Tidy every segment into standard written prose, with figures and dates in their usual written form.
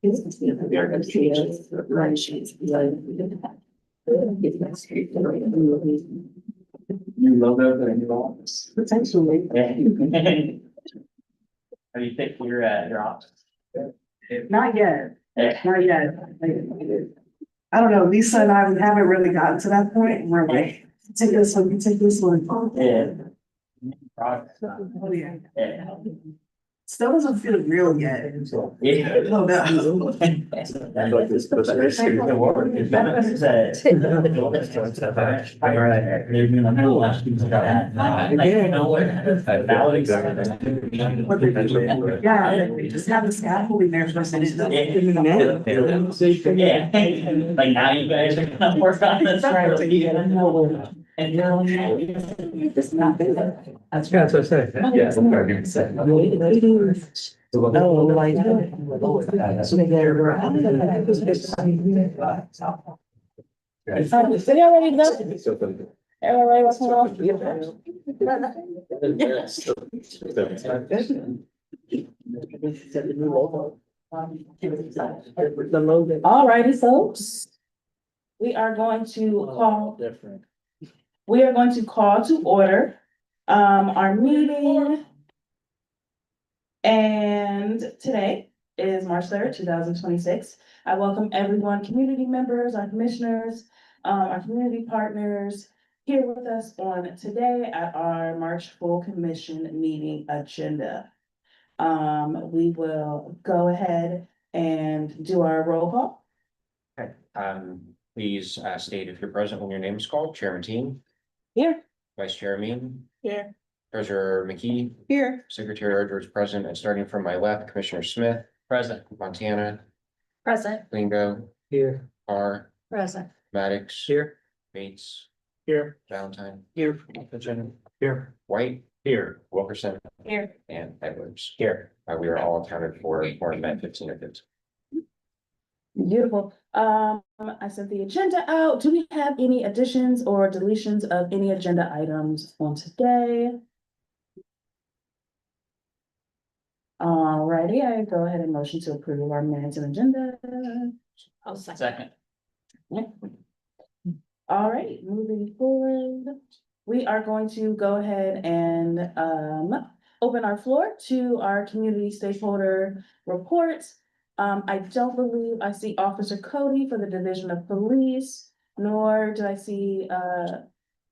New logo for the new office. Potentially. How do you think your office? Not yet, not yet. I don't know, Lisa and I haven't really gotten to that point. We're like, take this one, you take this one. Yeah. Progress. Oh, yeah. Yeah. Still doesn't feel real yet. Yeah. Oh, no. That's like this. The word is Yeah, they just have the scaffolding there for a minute. Yeah, like now you guys are gonna work on this. And It's not big. That's what I say. Yeah. Oh, like. So you already done? Everybody wants to All righty, folks. We are going to call to order our meeting. And today is March 3rd, 2026. I welcome everyone, community members, our commissioners, our community partners here with us on today at our March full commission meeting agenda. We will go ahead and do our roll call. Okay, please state if you're present when your name is called. Chairman Team, Here. Vice Chair Amin, Here. Treasurer McKee, Here. Secretary Ardrich present, and starting from my left, Commissioner Smith, present. Montana, Present. Lingo, Here. Carr, Present. Maddox, Here. Bates, Here. Valentine, Here. Pigeon, Here. White, Here. Wilkerson, Here. and Edwards. Here. We are all accounted for more than 15 of it. Beautiful. I sent the agenda out. Do we have any additions or deletions of any agenda items on today? Alrighty, I go ahead and motion to approve our minutes and agenda. I'll Second. All right, moving forward, we are going to go ahead and open our floor to our community stakeholder reports. I don't believe I see Officer Cody for the Division of Police, nor do I see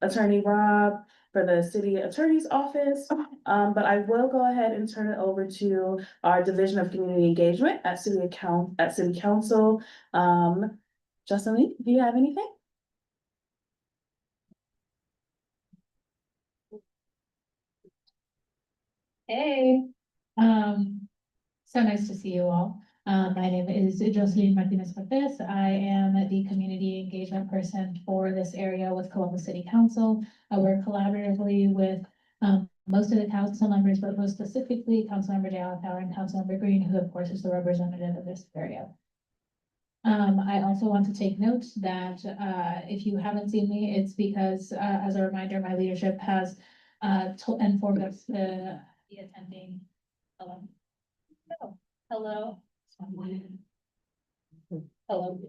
Attorney Rob for the City Attorney's Office. But I will go ahead and turn it over to our Division of Community Engagement at City Council. Justin Lee, do you have anything? Hey, so nice to see you all. My name is Jocelyn Martinez Cortez. I am the community engagement person for this area with Columbus City Council. I work collaboratively with most of the council members, but most specifically Councilmember Jalen Power and Councilmember Green, who of course is the representative of this area. I also want to take note that if you haven't seen me, it's because as a reminder, my leadership has informed us to be attending. Hello. Hello. Hello.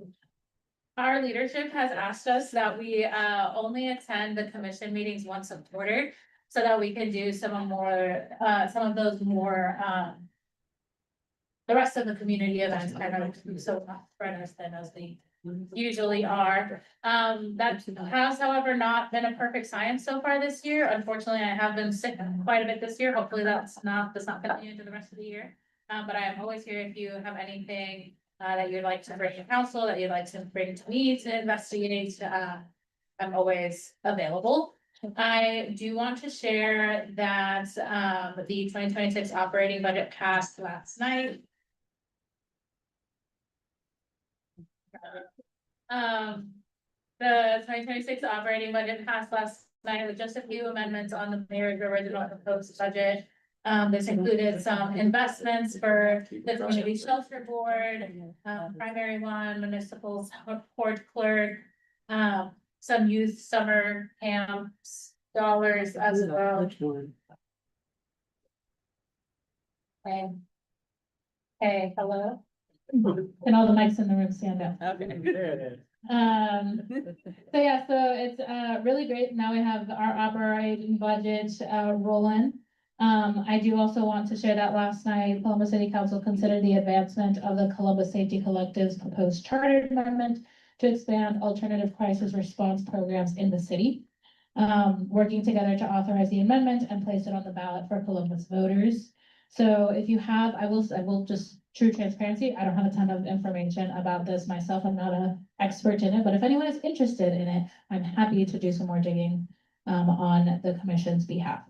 Our leadership has asked us that we only attend the commission meetings once a quarter so that we can do some of those more the rest of the community events kind of so not spread as thin as they usually are. That has, however, not been a perfect science so far this year. Unfortunately, I have been sick quite a bit this year. Hopefully does not continue into the rest of the year. But I am always here if you have anything that you'd like to bring to council, that you'd like to bring to me to investigate. I'm always available. I do want to share that the 2026 operating budget passed last night. The 2026 operating budget passed last night with just a few amendments on the mayor's original proposed budget. This included some investments for the community shelter board, primary one, municipal support clerk, some youth summer camps dollars as well. Hey, hello. And all the mics in the room stand up. Okay. So yeah, so it's really great. Now we have our operating budget rolling. I do also want to share that last night, Columbus City Council considered the advancement of the Columbus Safety Collective's proposed charter amendment to expand alternative crisis response programs in the city. Working together to authorize the amendment and place it on the ballot for Columbus voters. So if you have, I will just true transparency, I don't have a ton of information about this myself. I'm not an expert in it, but if anyone is interested in it, I'm happy to do some more digging on the commission's behalf.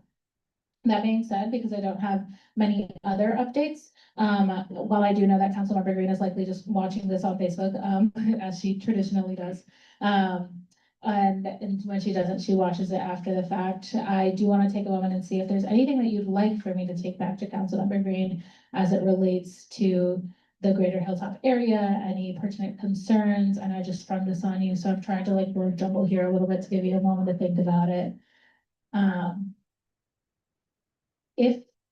That being said, because I don't have many other updates, while I do know that Councilmember Green is likely just watching this on Facebook, as she traditionally does. And when she doesn't, she watches it after the fact. I do want to take a moment and see if there's anything that you'd like for me to take back to Councilmember Green as it relates to the greater Hilltop area, any pertinent concerns. And I just sprung this on you, so I'm trying to like word jumble here a little bit to give you a moment to think about it.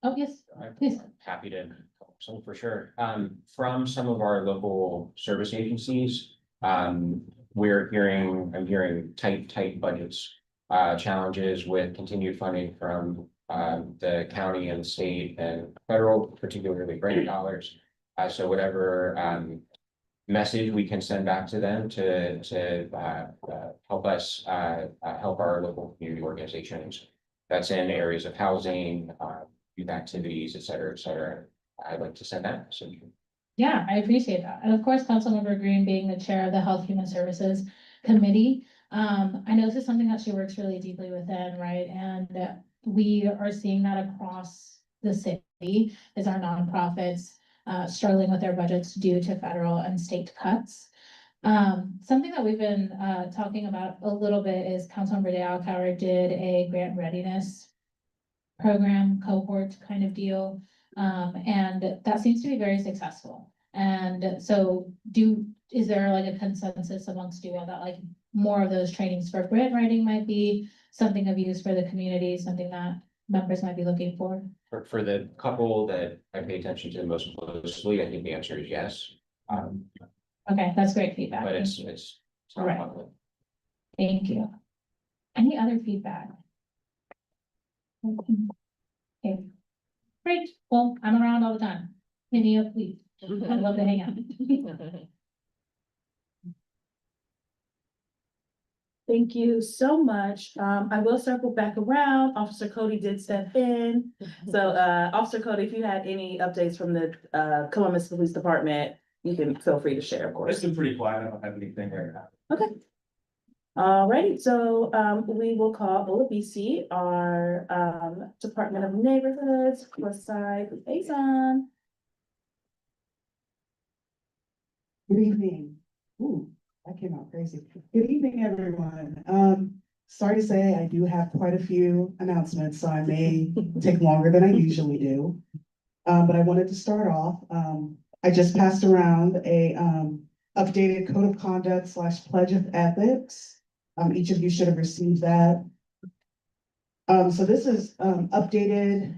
Oh, yes, please. Happy to, so for sure. From some of our local service agencies, I'm hearing tight budgets, challenges with continued funding from the county and state and federal, particularly grant dollars. So whatever message we can send back to them to help us help our local community organizations. That's in areas of housing, youth activities, et cetera. I'd like to send that message. Yeah, I appreciate that. And of course, Councilmember Green being the chair of the Health Human Services Committee. I know this is something that she works really deeply within, right? And we are seeing that across the city as our nonprofits struggling with their budgets due to federal and state cuts. Something that we've been talking about a little bit is Councilmember Dealcauer did a grant readiness program cohort kind of deal. And that seems to be very successful. And so is there like a consensus amongst you all that like more of those trainings for grant writing might be something of use for the community, something that members might be looking for? For the couple that I pay attention to most closely, I think the answer is yes. Okay, that's great feedback. But Thank you. it's not Right. public. Thank you. Any other feedback? Okay, great. Well, I'm around all the time. Hit me up, please. I'd love to hang out. Thank you so much. I will circle back around. Officer Cody did step in. So, Officer Cody, if you had any updates from the Columbus Police Department, you can feel free to share, of It's course. been pretty quiet. I don't have anything right now. Okay. Alrighty, so we will call Olabisi, our Department of Neighborhoods, West Side liaison. Good evening. Ooh, that came out crazy. Good evening, everyone. Sorry to say, I do have quite a few announcements, so I may take longer than I usually do. But I wanted to start off. I just passed around a updated code of conduct / pledge of ethics. Each of you should have received that. So this is updated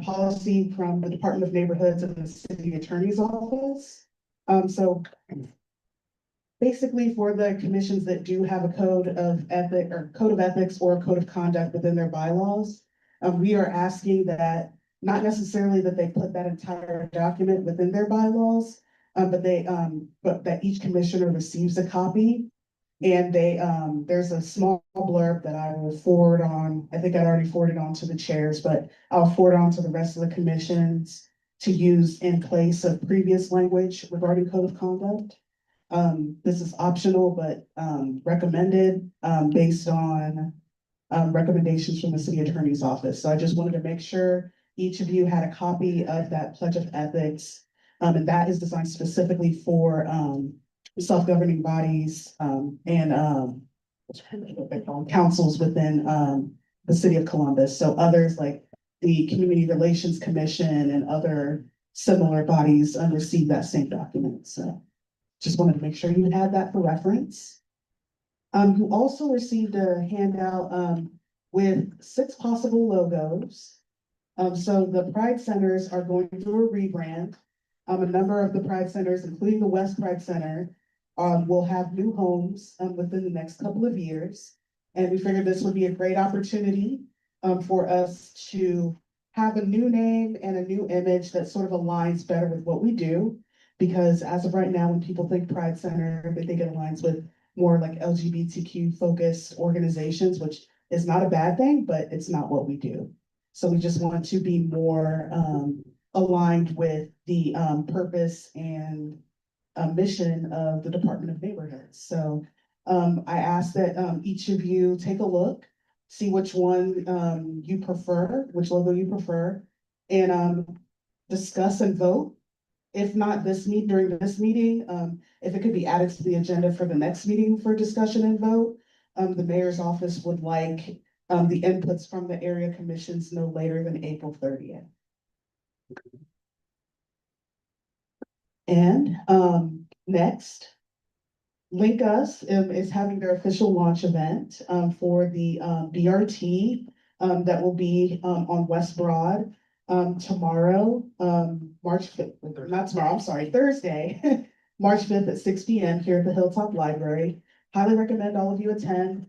policy from the Department of Neighborhoods and the City Attorney's Office. So basically for the commissions that do have a code of ethics or a code of conduct within their bylaws, we are asking that not necessarily that they put that entire document within their bylaws, but that each commissioner receives a copy. And there's a small blurb that I will forward on. I think I'd already forwarded on to the chairs, but I'll forward on to the rest of the commissions to use in place of previous language regarding code of conduct. This is optional, but recommended based on recommendations from the city attorney's office. So I just wanted to make sure each of you had a copy of that pledge of ethics. And that is designed specifically for self-governing bodies and councils within the city of Columbus. So others like the Community Relations Commission and other similar bodies receive that same document. So just wanted to make sure you had that for reference. You also received a handout with 6 possible logos. So the Pride Centers are going through a rebrand. A number of the Pride Centers, including the West Pride Center, will have new homes, within the next couple of years. And we figured this would be a great opportunity, for us to have a new name and a new image that sort of aligns better with what we do. Because as of right now, when people think Pride Center, they think it aligns with more like LGBTQ focused organizations, which is not a bad thing, but it's not what we do. So we just want to be more aligned with the purpose and mission of the Department of Neighborhoods. So I ask that each of you take a look, see which one you prefer, which logo you prefer, and discuss and vote. If not during this meeting, if it could be added to the agenda for the next meeting for discussion and vote, the mayor's office would like the inputs from the area commissions no later than April 30th. And next, Link Us is having their official launch event for the BRT that will be on West Broad tomorrow, March 5th, not tomorrow, I'm sorry, Thursday, March 5th at 6 p.m. here at the Hilltop Library. Highly recommend all of you attend.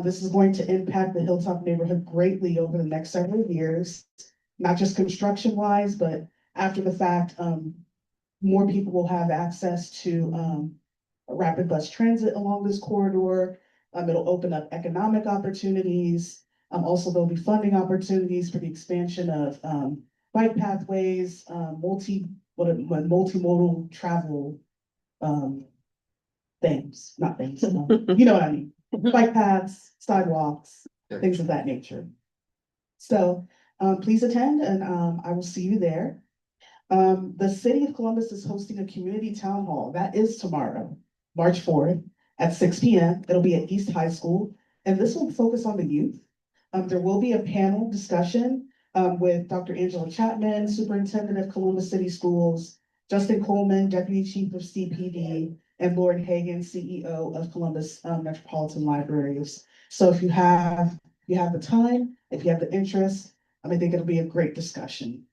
This is going to impact the Hilltop neighborhood greatly over the next several years, not just construction wise, but after the fact, more people will have access to rapid bus transit along this corridor. It'll open up economic opportunities. Also, there'll be funding opportunities for the expansion of bike pathways, multimodal travel things, not things, you know what I mean? Bike paths, sidewalks, things of that nature. So please attend and I will see you there. The city of Columbus is hosting a community town hall. That is tomorrow, March 4th at 6 p.m. It'll be at East High School, and this will focus on the youth. There will be a panel discussion with Dr. Angela Chapman, Superintendent of Columbus City Schools, Justin Coleman, Deputy Chief of CPD, and Lauren Hagan, CEO of Columbus Metropolitan Libraries. So if you have the time, if you have the interest, I think it'll be a great discussion.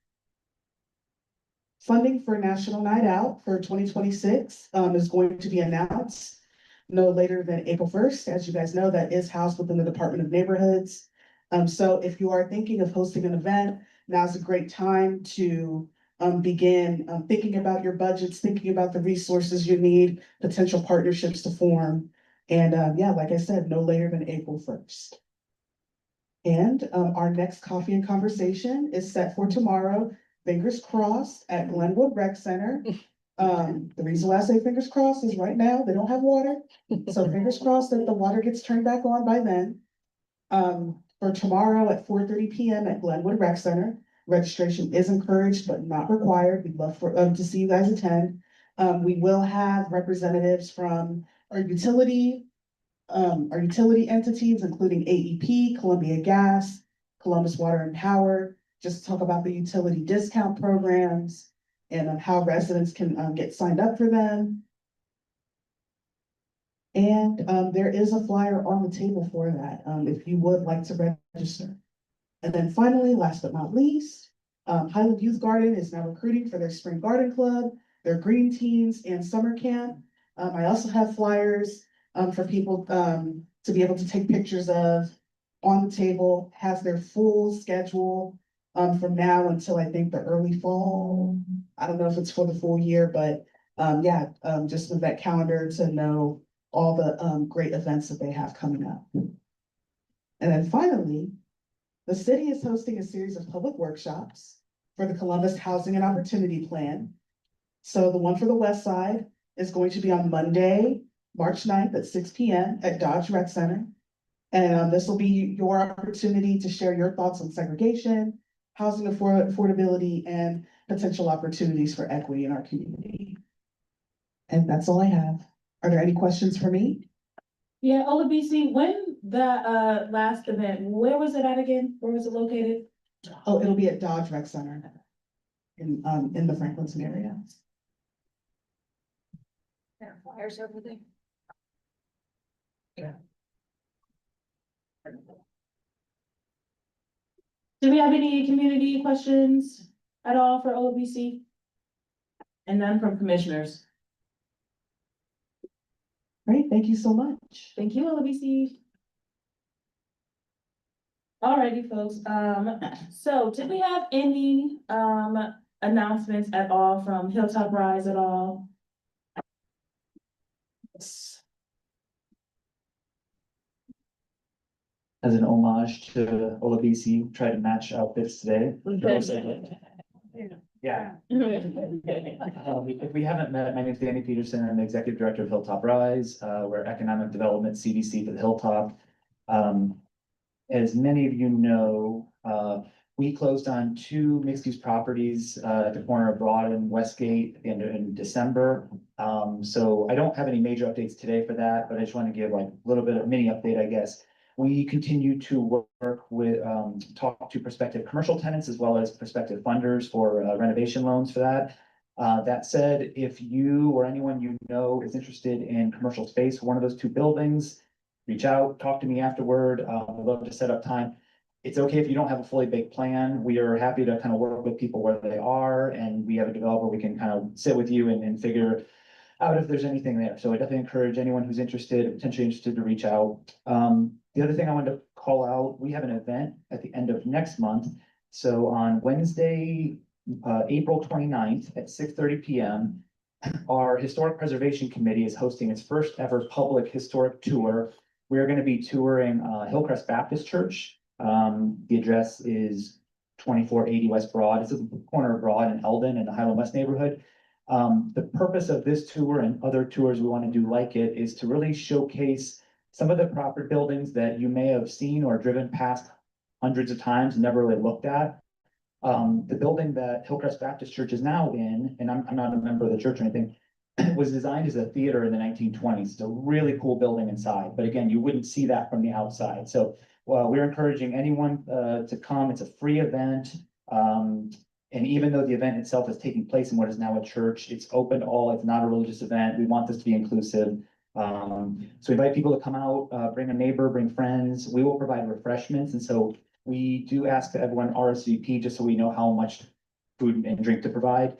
Funding for National Night Out for 2026 is going to be announced no later than April 1st. As you guys know, that is housed within the Department of Neighborhoods. So if you are thinking of hosting an event, now's a great time to begin thinking about your budgets, thinking about the resources you need, potential partnerships to form. And yeah, like I said, no later than April 1st. And our next coffee and conversation is set for tomorrow. Fingers crossed at Glenwood Rec Center. The reason why I say fingers crossed is right now they don't have water. So fingers crossed that the water gets turned back on by then. For tomorrow at 4:30 p.m. at Glenwood Rec Center. Registration is encouraged but not required. We'd love to see you guys attend. We will have representatives from our utility entities, including AEP, Columbia Gas, Columbus Water and Power, just to talk about the utility discount programs and how residents can get signed up for them. And there is a flyer on the table for that, if you would like to register. And then finally, last but not least, Highland Youth Garden is now recruiting for their Spring Garden Club, their Green Teens and Summer Camp. I also have flyers for people to be able to take pictures of on the table, has their full schedule from now until I think the early fall. I don't know if it's for the full year, but yeah, just with that calendar to know all the great events that they have coming up. And then finally, the city is hosting a series of public workshops for the Columbus Housing and Opportunity Plan. So the one for the West Side is going to be on Monday, March 9th at 6 p.m. at Dodge Rec Center. And this will be your opportunity to share your thoughts on segregation, housing affordability, and potential opportunities for equity in our community. And that's all I have. Are there any questions for me? Yeah, OLBC, when the last event, where was it at again? Where was it located? Oh, it'll be at Dodge Rec Center in the Franklinton area. There are flyers over there. Do we have any community questions at all for OLBC? And none from commissioners. Great, thank you so much. Thank you, LBC. Alrighty, folks, so did we have any, announcements at all from Hilltop Rise at all? As an homage to Olabisi, tried to match outfits today. Yeah. If we haven't met, my name is Danny Peterson. I'm the Executive Director of Hilltop Rise. We're Economic Development CDC for the Hilltop. As many of you know, we closed on two mixed-use properties at the corner of Broad and Westgate at the end of in December. So I don't have any major updates today for that, but I just want to give like a little bit of mini update, I guess. We continue to work with, talk to prospective commercial tenants as well as prospective funders for renovation loans for that. That said, if you or anyone you know is interested in commercial space for one of those two buildings, reach out, talk to me afterward. I'd love to set up time. It's okay if you don't have a fully baked plan. We are happy to kind of work with people where they are, and we have a developer, we can kind of sit with you and figure out if there's anything there. So I definitely encourage anyone who's interested, potentially interested, to reach out. The other thing I wanted to call out, we have an event at the end of next month. So on Wednesday, April 29th at 6:30 p.m., our Historic Preservation Committee is hosting its first ever public historic tour. We're going to be touring Hillcrest Baptist Church. The address is 2480 West Broad. It's at the corner of Broad and Eldon in the Highland West neighborhood. The purpose of this tour and other tours we want to do like it is to really showcase some of the proper buildings that you may have seen or driven past hundreds of times and never really looked at. The building that Hillcrest Baptist Church is now in, and I'm not a member of the church or anything, was designed as a theater in the 1920s. It's a really cool building inside, but again, you wouldn't see that from the outside. So we're encouraging anyone to come. It's a free event. And even though the event itself is taking place in what is now a church, it's open to all. It's not a religious event. We want this to be inclusive. So we invite people to come out, bring a neighbor, bring friends. We will provide refreshments. And so we do ask that everyone RSVP just so we know how much food and drink to provide.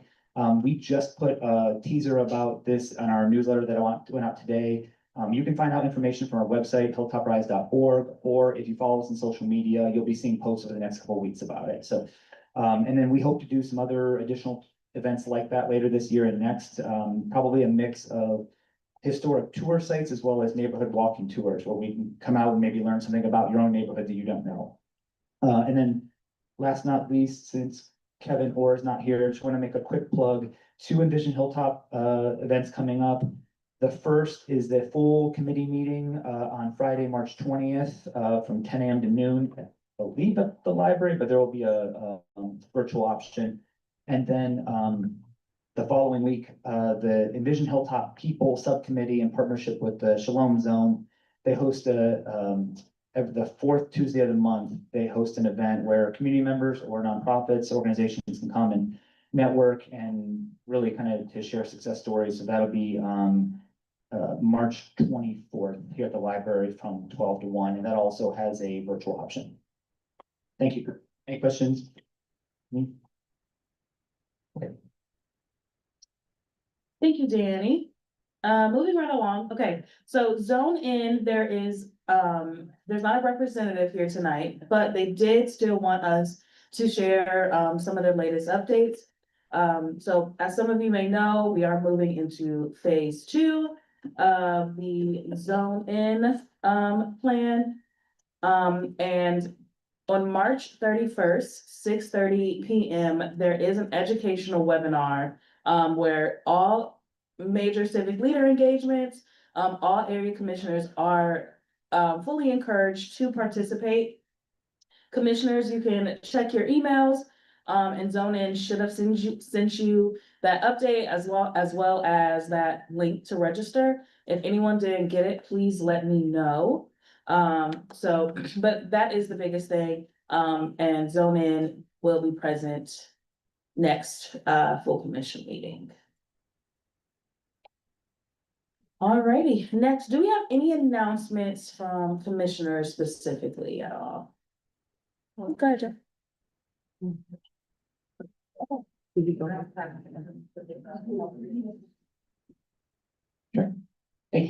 We just put a teaser about this on our newsletter that went out today. You can find out information from our website, hilltoprise.org, or if you follow us on social media, you'll be seeing posts over the next couple of weeks about it. So, and then we hope to do some other additional events like that later this year and next, probably a mix of historic tour sites as well as neighborhood walking tours where we can come out and maybe learn something about your own neighborhood that you don't know. And then last not least, since Kevin Orr is not here, just want to make a quick plug. 2 Envision Hilltop events coming up. The first is the full committee meeting on Friday, March 20th from 10 a.m. to noon, I believe at the library, but there will be a virtual option. And then the following week, the Envision Hilltop People Subcommittee in partnership with the Shalom Zone, they host the 4th Tuesday of the month, they host an event where community members or nonprofits, organizations can come and network and really kind of to share success stories. So that'll be March 24th here at the library from 12 to 1, and that also has a virtual option. Thank you. Any questions? Okay. Thank you, Danny. Moving right along. Okay, so Zone In, there's not a representative here tonight, but they did still want us to share some of their latest updates. So as some of you may know, we are moving into phase 2 of the Zone In plan. And on March 31st, 6:30 p.m., there is an educational webinar where all major civic leader engagements, all area commissioners are fully encouraged to participate. Commissioners, you can check your emails, and Zone In should have sent you that update as well as that link to register. If anyone didn't get it, please let me know. But that is the biggest thing. And Zone In will be present next full commission meeting. Alrighty, next, do we have any announcements from commissioners specifically at all? Okay, Jeff. Thank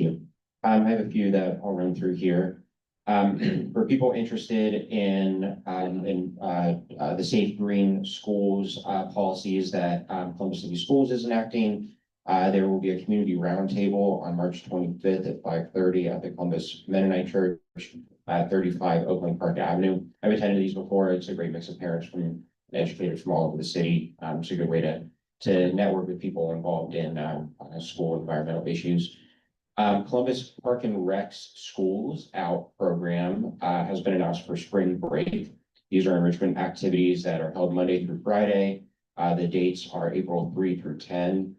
you. I have a few that I'll run through here. For people interested in, the Safe Green Schools, policies that, Columbus City Schools is enacting. There will be a community roundtable on March 25th at 5:30 at the Columbus Mennonite Church at 35 Oakland Park Avenue. I've attended these before. It's a great mix of parents from educators from all over the city. It's a good way to network with people involved in, school environmental issues. Columbus Park and Rec's Schools Out program, has been announced for spring break. These are enrichment activities that are held Monday through Friday. The dates are April 3 through 10,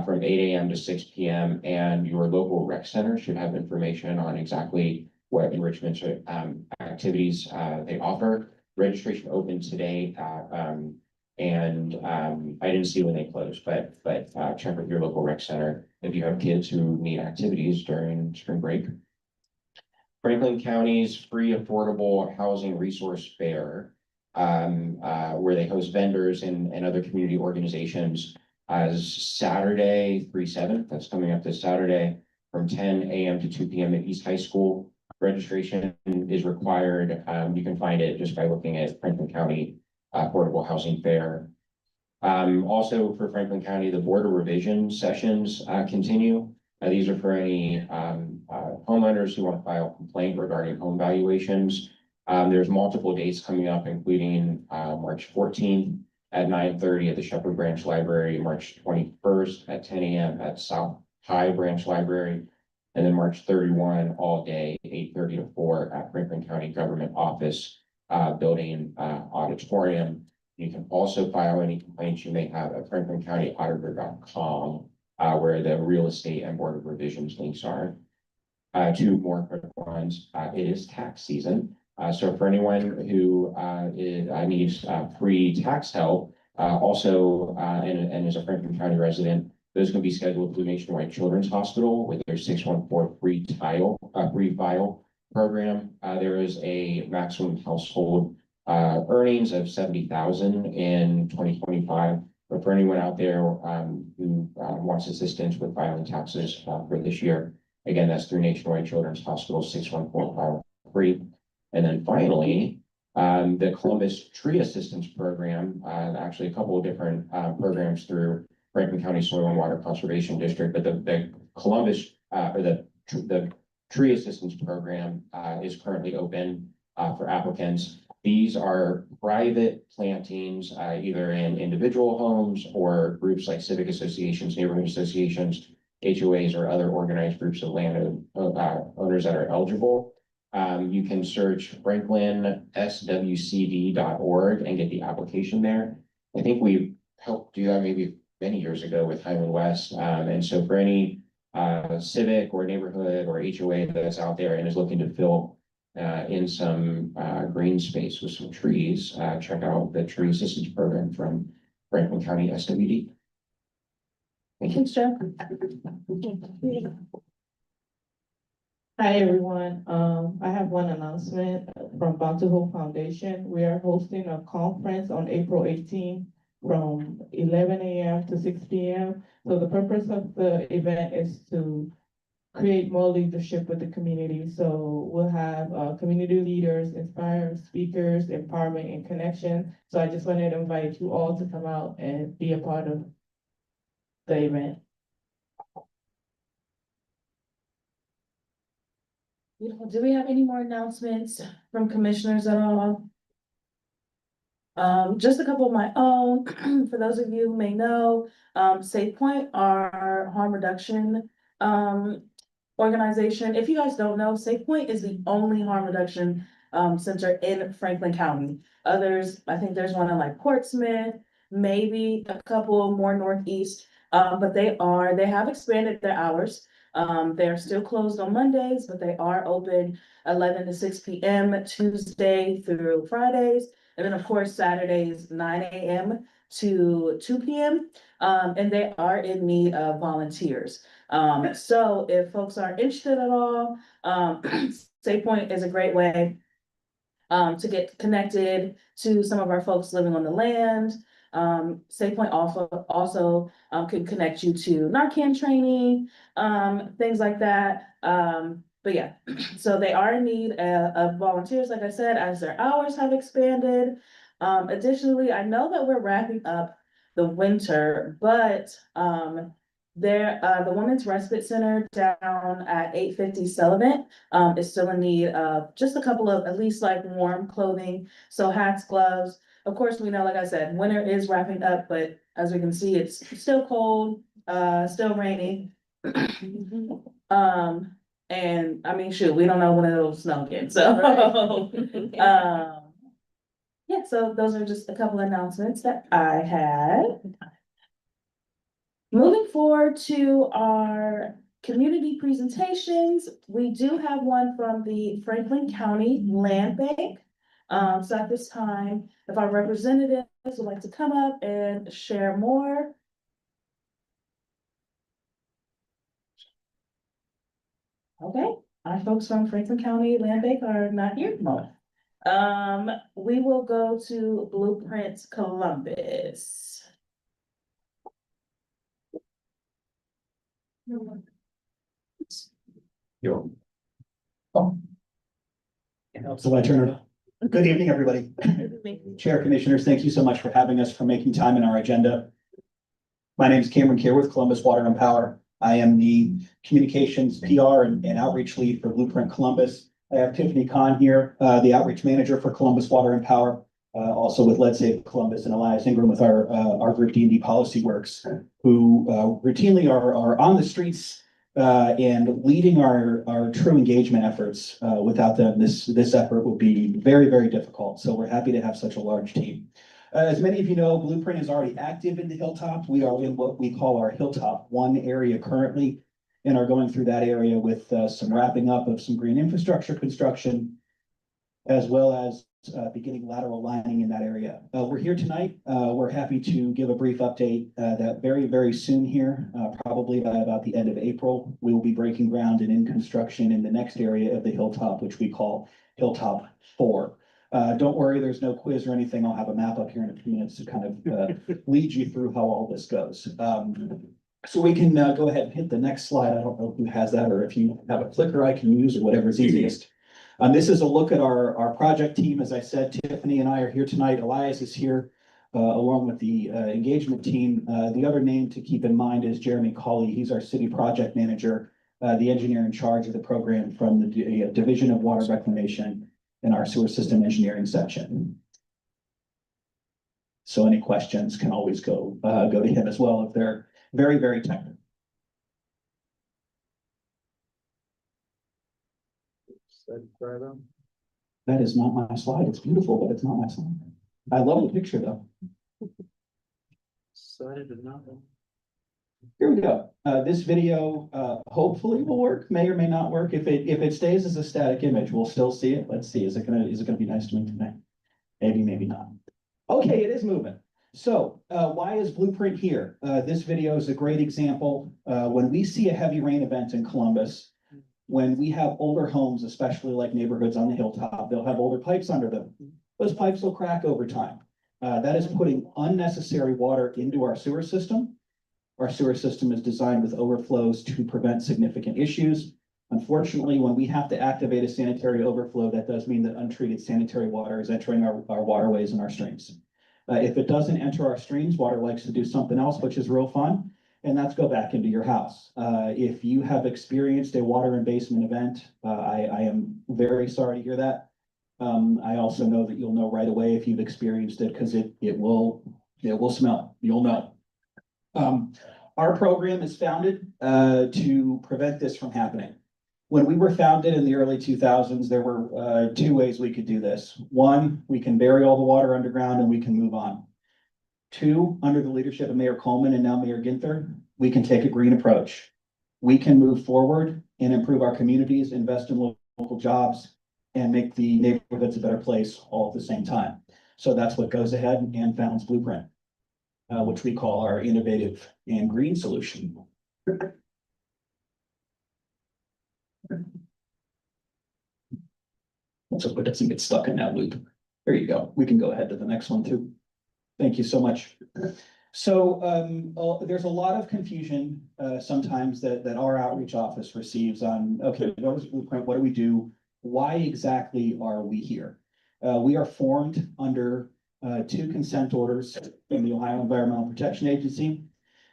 from 8 a.m. to 6 p.m. And your local rec center should have information on exactly what enrichment, activities, they offer. Registration opened today, I didn't see when they closed, but check with your local rec center if you have kids who need activities during spring break. Franklin County's free affordable housing resource fair, where they host vendors and other community organizations, is Saturday, 3/7. That's coming up this Saturday from 10 a.m. to 2 p.m. at East High School. Registration is required. You can find it just by looking at Franklin County Affordable Housing Fair. Also for Franklin County, the Board of Revision sessions continue. These are for any homeowners who want to file a complaint regarding home valuations. There's multiple dates coming up, including March 14th at 9:30 at the Shepherd Branch Library, March 21st at 10 a.m. at South High Branch Library, and then March 31 all day, 8:30 to 4 at Franklin County Government Office Building Auditorium. You can also file any complaints you may have at franklincountyauditor.com, where the real estate and Board of Revisions links are. Two more quick ones. It is tax season. So for anyone who needs free tax help, also and is a Franklin County resident, those can be scheduled through Nationwide Children's Hospital with their 614 free file program. There is a maximum household earnings of 70,000 in 2025. But for anyone out there who wants assistance with filing taxes for this year, again, that's through Nationwide Children's Hospital 614 file free. And then finally, the Columbus Tree Assistance Program, actually a couple of different programs through Franklin County Soil and Water Conservation District, but the Columbus or the Tree Assistance Program is currently open for applicants. These are private plantings, either in individual homes or groups like civic associations, neighborhood associations, HOAs, or other organized groups of land owners that are eligible. You can search franklin.swcd.org and get the application there. I think we helped do that maybe many years ago with Highland West. And so for any civic or neighborhood or HOA that's out there and is looking to fill in some green space with some trees, check out the Tree Assistance Program from Franklin County SWD. Thank you. Thanks, Joe. Hi, everyone. I have one announcement from Bounty Hope Foundation. We are hosting a conference on April 18th from 11 a.m. to 6 p.m. So the purpose of the event is to create more leadership with the community. So we'll have community leaders, inspired speakers, empowerment and connection. So I just wanted to invite you all to come out and be a part of the event. Do we have any more announcements from commissioners at all? Just a couple of my own. For those of you who may know, Safe Point, our harm reduction organization. If you guys don't know, Safe Point is the only harm reduction center in Franklin County. Others, I think there's one in like Portsmouth, maybe a couple more northeast, but they have expanded their hours. They're still closed on Mondays, but they are open 11 to 6 p.m. Tuesday through Fridays. And then of course, Saturdays, 9 a.m. to 2 p.m. And they are in need of volunteers. So if folks are interested at all, Safe Point is a great way to get connected to some of our folks living on the land. SafePoint also could connect you to Narcan training, things like that. But yeah, so they are in need of volunteers, like I said, as their hours have expanded. Additionally, I know that we're wrapping up the winter, but the Women's Respite Center down at 850 Sullivan is still in need of just a couple of at least like warm clothing, so hats, gloves. Of course, we know, like I said, winter is wrapping up, but as we can see, it's still cold, still raining. And I mean, shoot, we don't know when it'll snow again, so. Yeah, so those are just a couple announcements that I had. Moving forward to our community presentations, we do have one from the Franklin County Land Bank. So at this time, if our representatives would like to come up and share more. Okay, our folks from Franklin County Land Bank are not here. We will go to Blueprint Columbus. Yo. So I turn it on. Good evening, everybody. Chair, Commissioners, thank you so much for having us, for making time in our agenda. My name is Cameron Kier with Columbus Water and Power. I am the communications, PR, and outreach lead for Blueprint Columbus. I have Tiffany Kahn here, the outreach manager for Columbus Water and Power, also with Let's Save Columbus, and Elias Ingram with our group D&D Policy Works, who routinely are on the streets and leading our true engagement efforts. Without them, this effort would be very, very difficult. So we're happy to have such a large team. As many of you know, Blueprint is already active in the Hilltop. We are in what we call our Hilltop 1 area currently, and are going through that area with some wrapping up of some green infrastructure construction, as well as beginning lateral lining in that area. We're here tonight. We're happy to give a brief update that very, very soon here, probably by about the end of April, we will be breaking ground and in construction in the next area of the Hilltop, which we call Hilltop 4. Don't worry, there's no quiz or anything. I'll have a map up here in a few minutes to kind of lead you through how all this goes. So we can go ahead and hit the next slide. I don't know who has that, or if you have a clicker I can use, or whatever's easiest. This is a look at our project team. As I said, Tiffany and I are here tonight. Elias is here along with the engagement team. The other name to keep in mind is Jeremy Colley. He's our city project manager, the engineer in charge of the program from the Division of Water Reclamation in our sewer system engineering section. So any questions can always go to him as well if they're very, very technical. That is not my slide. It's beautiful, but it's not my slide. I love the picture though. Here we go. This video hopefully will work, may or may not work. If it stays as a static image, we'll still see it. Let's see. Is it gonna be nice to me tonight? Maybe, maybe not. Okay, it is moving. So why is Blueprint here? This video is a great example. When we see a heavy rain event in Columbus, when we have older homes, especially like neighborhoods on the Hilltop, they'll have older pipes under them. Those pipes will crack over time. That is putting unnecessary water into our sewer system. Our sewer system is designed with overflows to prevent significant issues. Unfortunately, when we have to activate a sanitary overflow, that does mean that untreated sanitary water is entering our waterways and our streams. If it doesn't enter our streams, water likes to do something else, which is real fun, and that's go back into your house. If you have experienced a water and basement event, I am very sorry to hear that. I also know that you'll know right away if you've experienced it, because it will smell. You'll know. Our program is founded to prevent this from happening. When we were founded in the early 2000s, there were two ways we could do this. One, we can bury all the water underground and we can move on. Two, under the leadership of Mayor Coleman and now Mayor Ginther, we can take a green approach. We can move forward and improve our communities, invest in local jobs, and make the neighborhoods a better place all at the same time. So that's what goes ahead and founds Blueprint, which we call our innovative and green solution. Let's hope it doesn't get stuck in that loop. There you go. We can go ahead to the next one too. Thank you so much. So there's a lot of confusion sometimes that our outreach office receives on, okay, what is Blueprint? What do we do? Why exactly are we here? We are formed under 2 consent orders from the Ohio Environmental Protection Agency.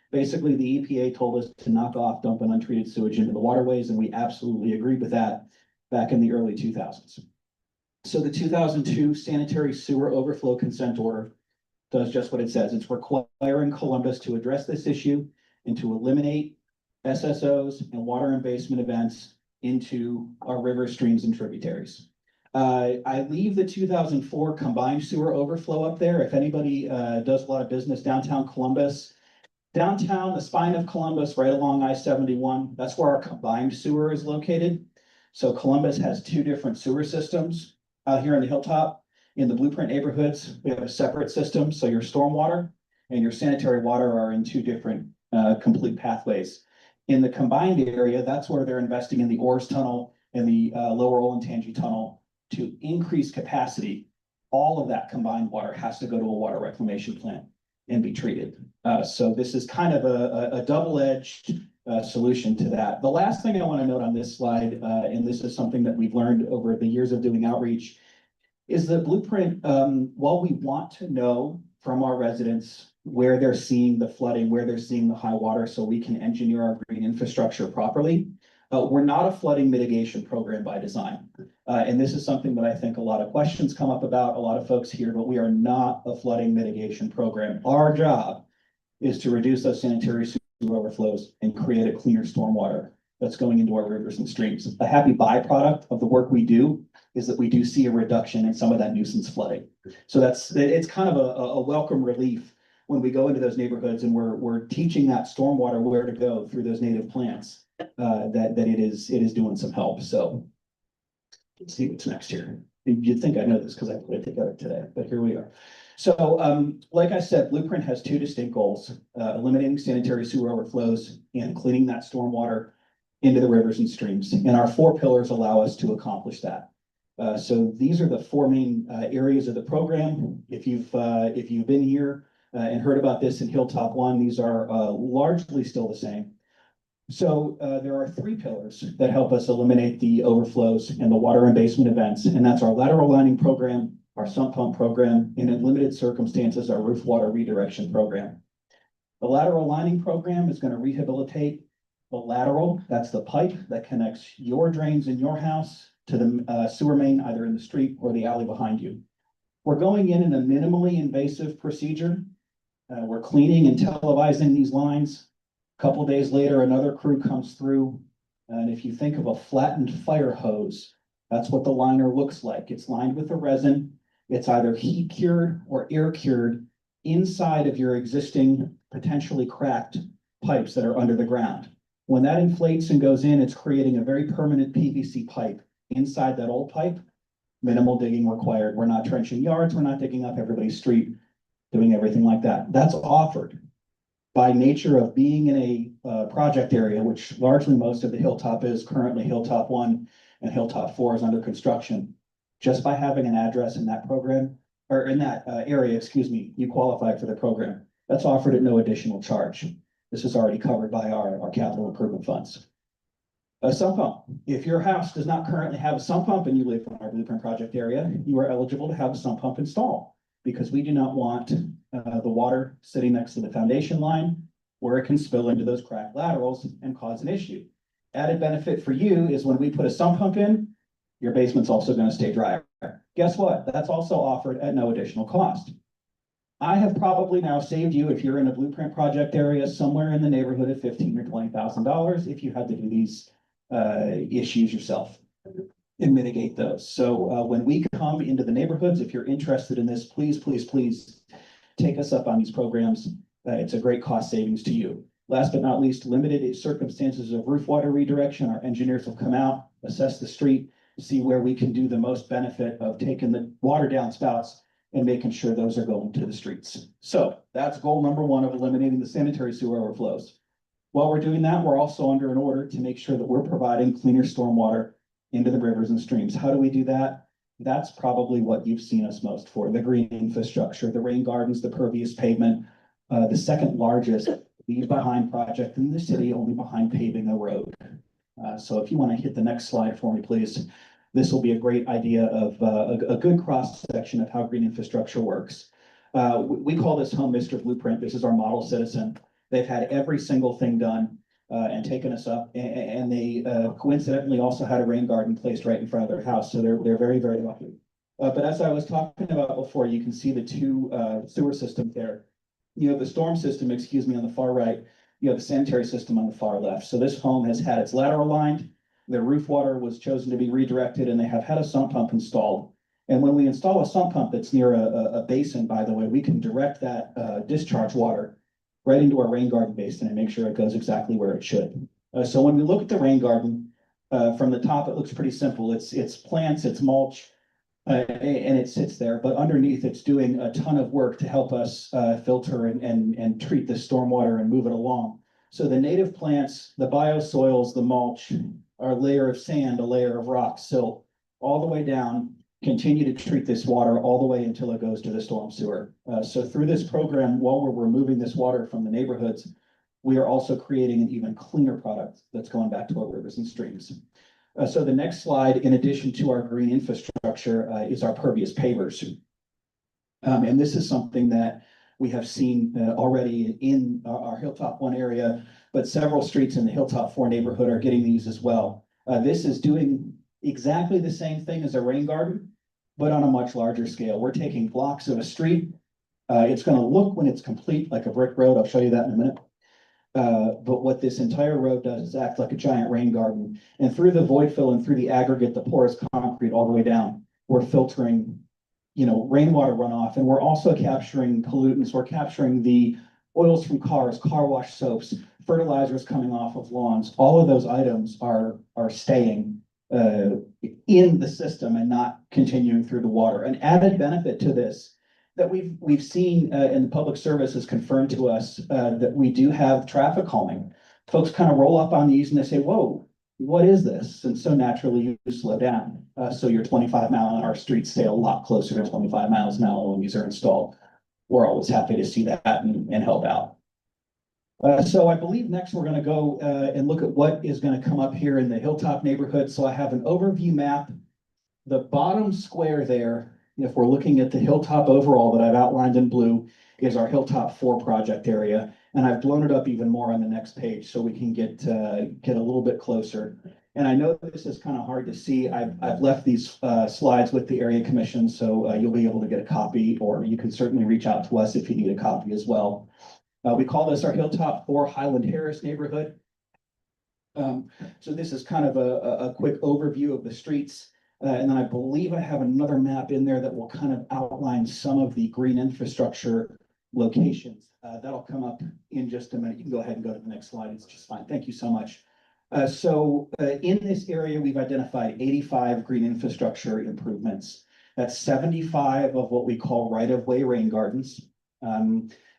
Basically, the EPA told us to knock off dumping untreated sewage into the waterways, and we absolutely agreed with that back in the early 2000s. So the 2002 sanitary sewer overflow consent order does just what it says. It's requiring Columbus to address this issue and to eliminate SSOs and water and basement events into our rivers, streams, and tributaries. I leave the 2004 combined sewer overflow up there. If anybody does a lot of business downtown Columbus, downtown, the spine of Columbus, right along I-71, that's where our combined sewer is located. So Columbus has 2 different sewer systems out here on the hilltop. In the Blueprint neighborhoods, we have a separate system, so your stormwater and your sanitary water are in 2 different complete pathways. In the combined area, that's where they're investing in the Ores Tunnel and the Lower Olentangy Tunnel to increase capacity. All of that combined water has to go to a water reclamation plant and be treated. So this is kind of a double-edged solution to that. The last thing I want to note on this slide, and this is something that we've learned over the years of doing outreach, is the Blueprint, while we want to know from our residents where they're seeing the flooding, where they're seeing the high water, so we can engineer our green infrastructure properly, we're not a flooding mitigation program by design. And this is something that I think a lot of questions come up about, a lot of folks here, but we are not a flooding mitigation program. Our job is to reduce those sanitary sewer overflows and create a cleaner stormwater that's going into our rivers and streams. A happy byproduct of the work we do is that we do see a reduction in some of that nuisance flooding. So it's kind of a welcome relief when we go into those neighborhoods and we're teaching that stormwater where to go through those native plants, that it is doing some help. So let's see what's next here. You'd think I know this because I put it together today, but here we are. So like I said, Blueprint has 2 distinct goals, eliminating sanitary sewer overflows and cleaning that stormwater into the rivers and streams. And our 4 pillars allow us to accomplish that. So these are the 4 main areas of the program. If you've been here and heard about this in Hilltop 1, these are largely still the same. So there are 3 pillars that help us eliminate the overflows and the water and basement events, and that's our lateral lining program, our sump pump program, and in limited circumstances, our roof water redirection program. The lateral lining program is going to rehabilitate the lateral, that's the pipe that connects your drains in your house to the sewer main, either in the street or the alley behind you. We're going in a minimally invasive procedure. We're cleaning and televising these lines. A couple of days later, another crew comes through. And if you think of a flattened fire hose, that's what the liner looks like. It's lined with a resin. It's either heat cured or air cured inside of your existing potentially cracked pipes that are under the ground. When that inflates and goes in, it's creating a very permanent PVC pipe inside that old pipe. Minimal digging required. We're not trenching yards. We're not digging up everybody's street, doing everything like that. That's offered by nature of being in a project area, which largely most of the Hilltop is. Currently Hilltop 1 and Hilltop 4 is under construction. Just by having an address in that program, or in that area, excuse me, you qualify for the program. That's offered at no additional charge. This is already covered by our capital improvement funds. A sump pump. If your house does not currently have a sump pump and you live in our Blueprint project area, you are eligible to have a sump pump installed, because we do not want the water sitting next to the foundation line where it can spill into those cracked laterals and cause an issue. Added benefit for you is when we put a sump pump in, your basement's also going to stay dry. Guess what? That's also offered at no additional cost. I have probably now saved you, if you're in a Blueprint project area, somewhere in the neighborhood of $15,000 or $20,000 if you had to do these issues yourself and mitigate those. So when we come into the neighborhoods, if you're interested in this, please, please, please take us up on these programs. It's a great cost savings to you. Last but not least, limited circumstances of roof water redirection. Our engineers will come out, assess the street, see where we can do the most benefit of taking the water downspouts and making sure those are going to the streets. So that's goal number 1 of eliminating the sanitary sewer overflows. While we're doing that, we're also under an order to make sure that we're providing cleaner stormwater into the rivers and streams. How do we do that? that's probably what you've seen us most for, the green infrastructure, the rain gardens, the pervious pavement. The second largest leave behind project in the city, only behind paving a road. So if you want to hit the next slide for me, please. This will be a great idea of a good cross section of how green infrastructure works. We call this home Mr. Blueprint. This is our model citizen. They've had every single thing done and taken us up, and they coincidentally also had a rain garden placed right in front of their house. So they're very, very lucky. But as I was talking about before, you can see the two sewer systems there. You have the storm system, excuse me, on the far right. You have the sanitary system on the far left. So this home has had its lateral lined. Their roof water was chosen to be redirected, and they have had a sump pump installed. And when we install a sump pump that's near a basin, by the way, we can direct that discharge water right into our rain garden basin and make sure it goes exactly where it should. So when we look at the rain garden, from the top, it looks pretty simple. It's plants, it's mulch, and it sits there, but underneath it's doing a ton of work to help us filter and treat the stormwater and move it along. So the native plants, the biosoils, the mulch, our layer of sand, a layer of rock, silt, all the way down, continue to treat this water all the way until it goes to the storm sewer. So through this program, while we're removing this water from the neighborhoods, we are also creating an even cleaner product that's going back to our rivers and streams. So the next slide, in addition to our green infrastructure, is our pervious pavers. And this is something that we have seen already in our Hilltop 1 area, but several streets in the Hilltop 4 neighborhood are getting these as well. This is doing exactly the same thing as a rain garden, but on a much larger scale. We're taking blocks of a street. It's going to look, when it's complete, like a brick road. I'll show you that in a minute. But what this entire road does is act like a giant rain garden. And through the void fill and through the aggregate, the porous concrete all the way down, we're filtering, rainwater runoff. And we're also capturing pollutants. We're capturing the oils from cars, car wash soaps, fertilizers coming off of lawns. All of those items are staying in the system and not continuing through the water. An added benefit to this that we've seen in the public service has confirmed to us that we do have traffic calming. Folks kind of roll up on these and they say, whoa, what is this? And so naturally you slow down. So your 25-mile-an-hour streets stay a lot closer to 25 miles an hour when these are installed. We're always happy to see that and help out. So I believe next we're going to go and look at what is going to come up here in the Hilltop neighborhood. So I have an overview map. The bottom square there, if we're looking at the Hilltop overall that I've outlined in blue, is our Hilltop 4 project area. And I've blown it up even more on the next page so we can get a little bit closer. And I know this is kind of hard to see. I've left these slides with the area commission, so you'll be able to get a copy, or you can certainly reach out to us if you need a copy as well. We call this our Hilltop 4 Highland Terrace neighborhood. So this is kind of a quick overview of the streets. And then I believe I have another map in there that will kind of outline some of the green infrastructure locations. That'll come up in just a minute. You can go ahead and go to the next slide. It's just fine. Thank you so much. So in this area, we've identified 85 green infrastructure improvements. That's 75 of what we call right-of-way rain gardens.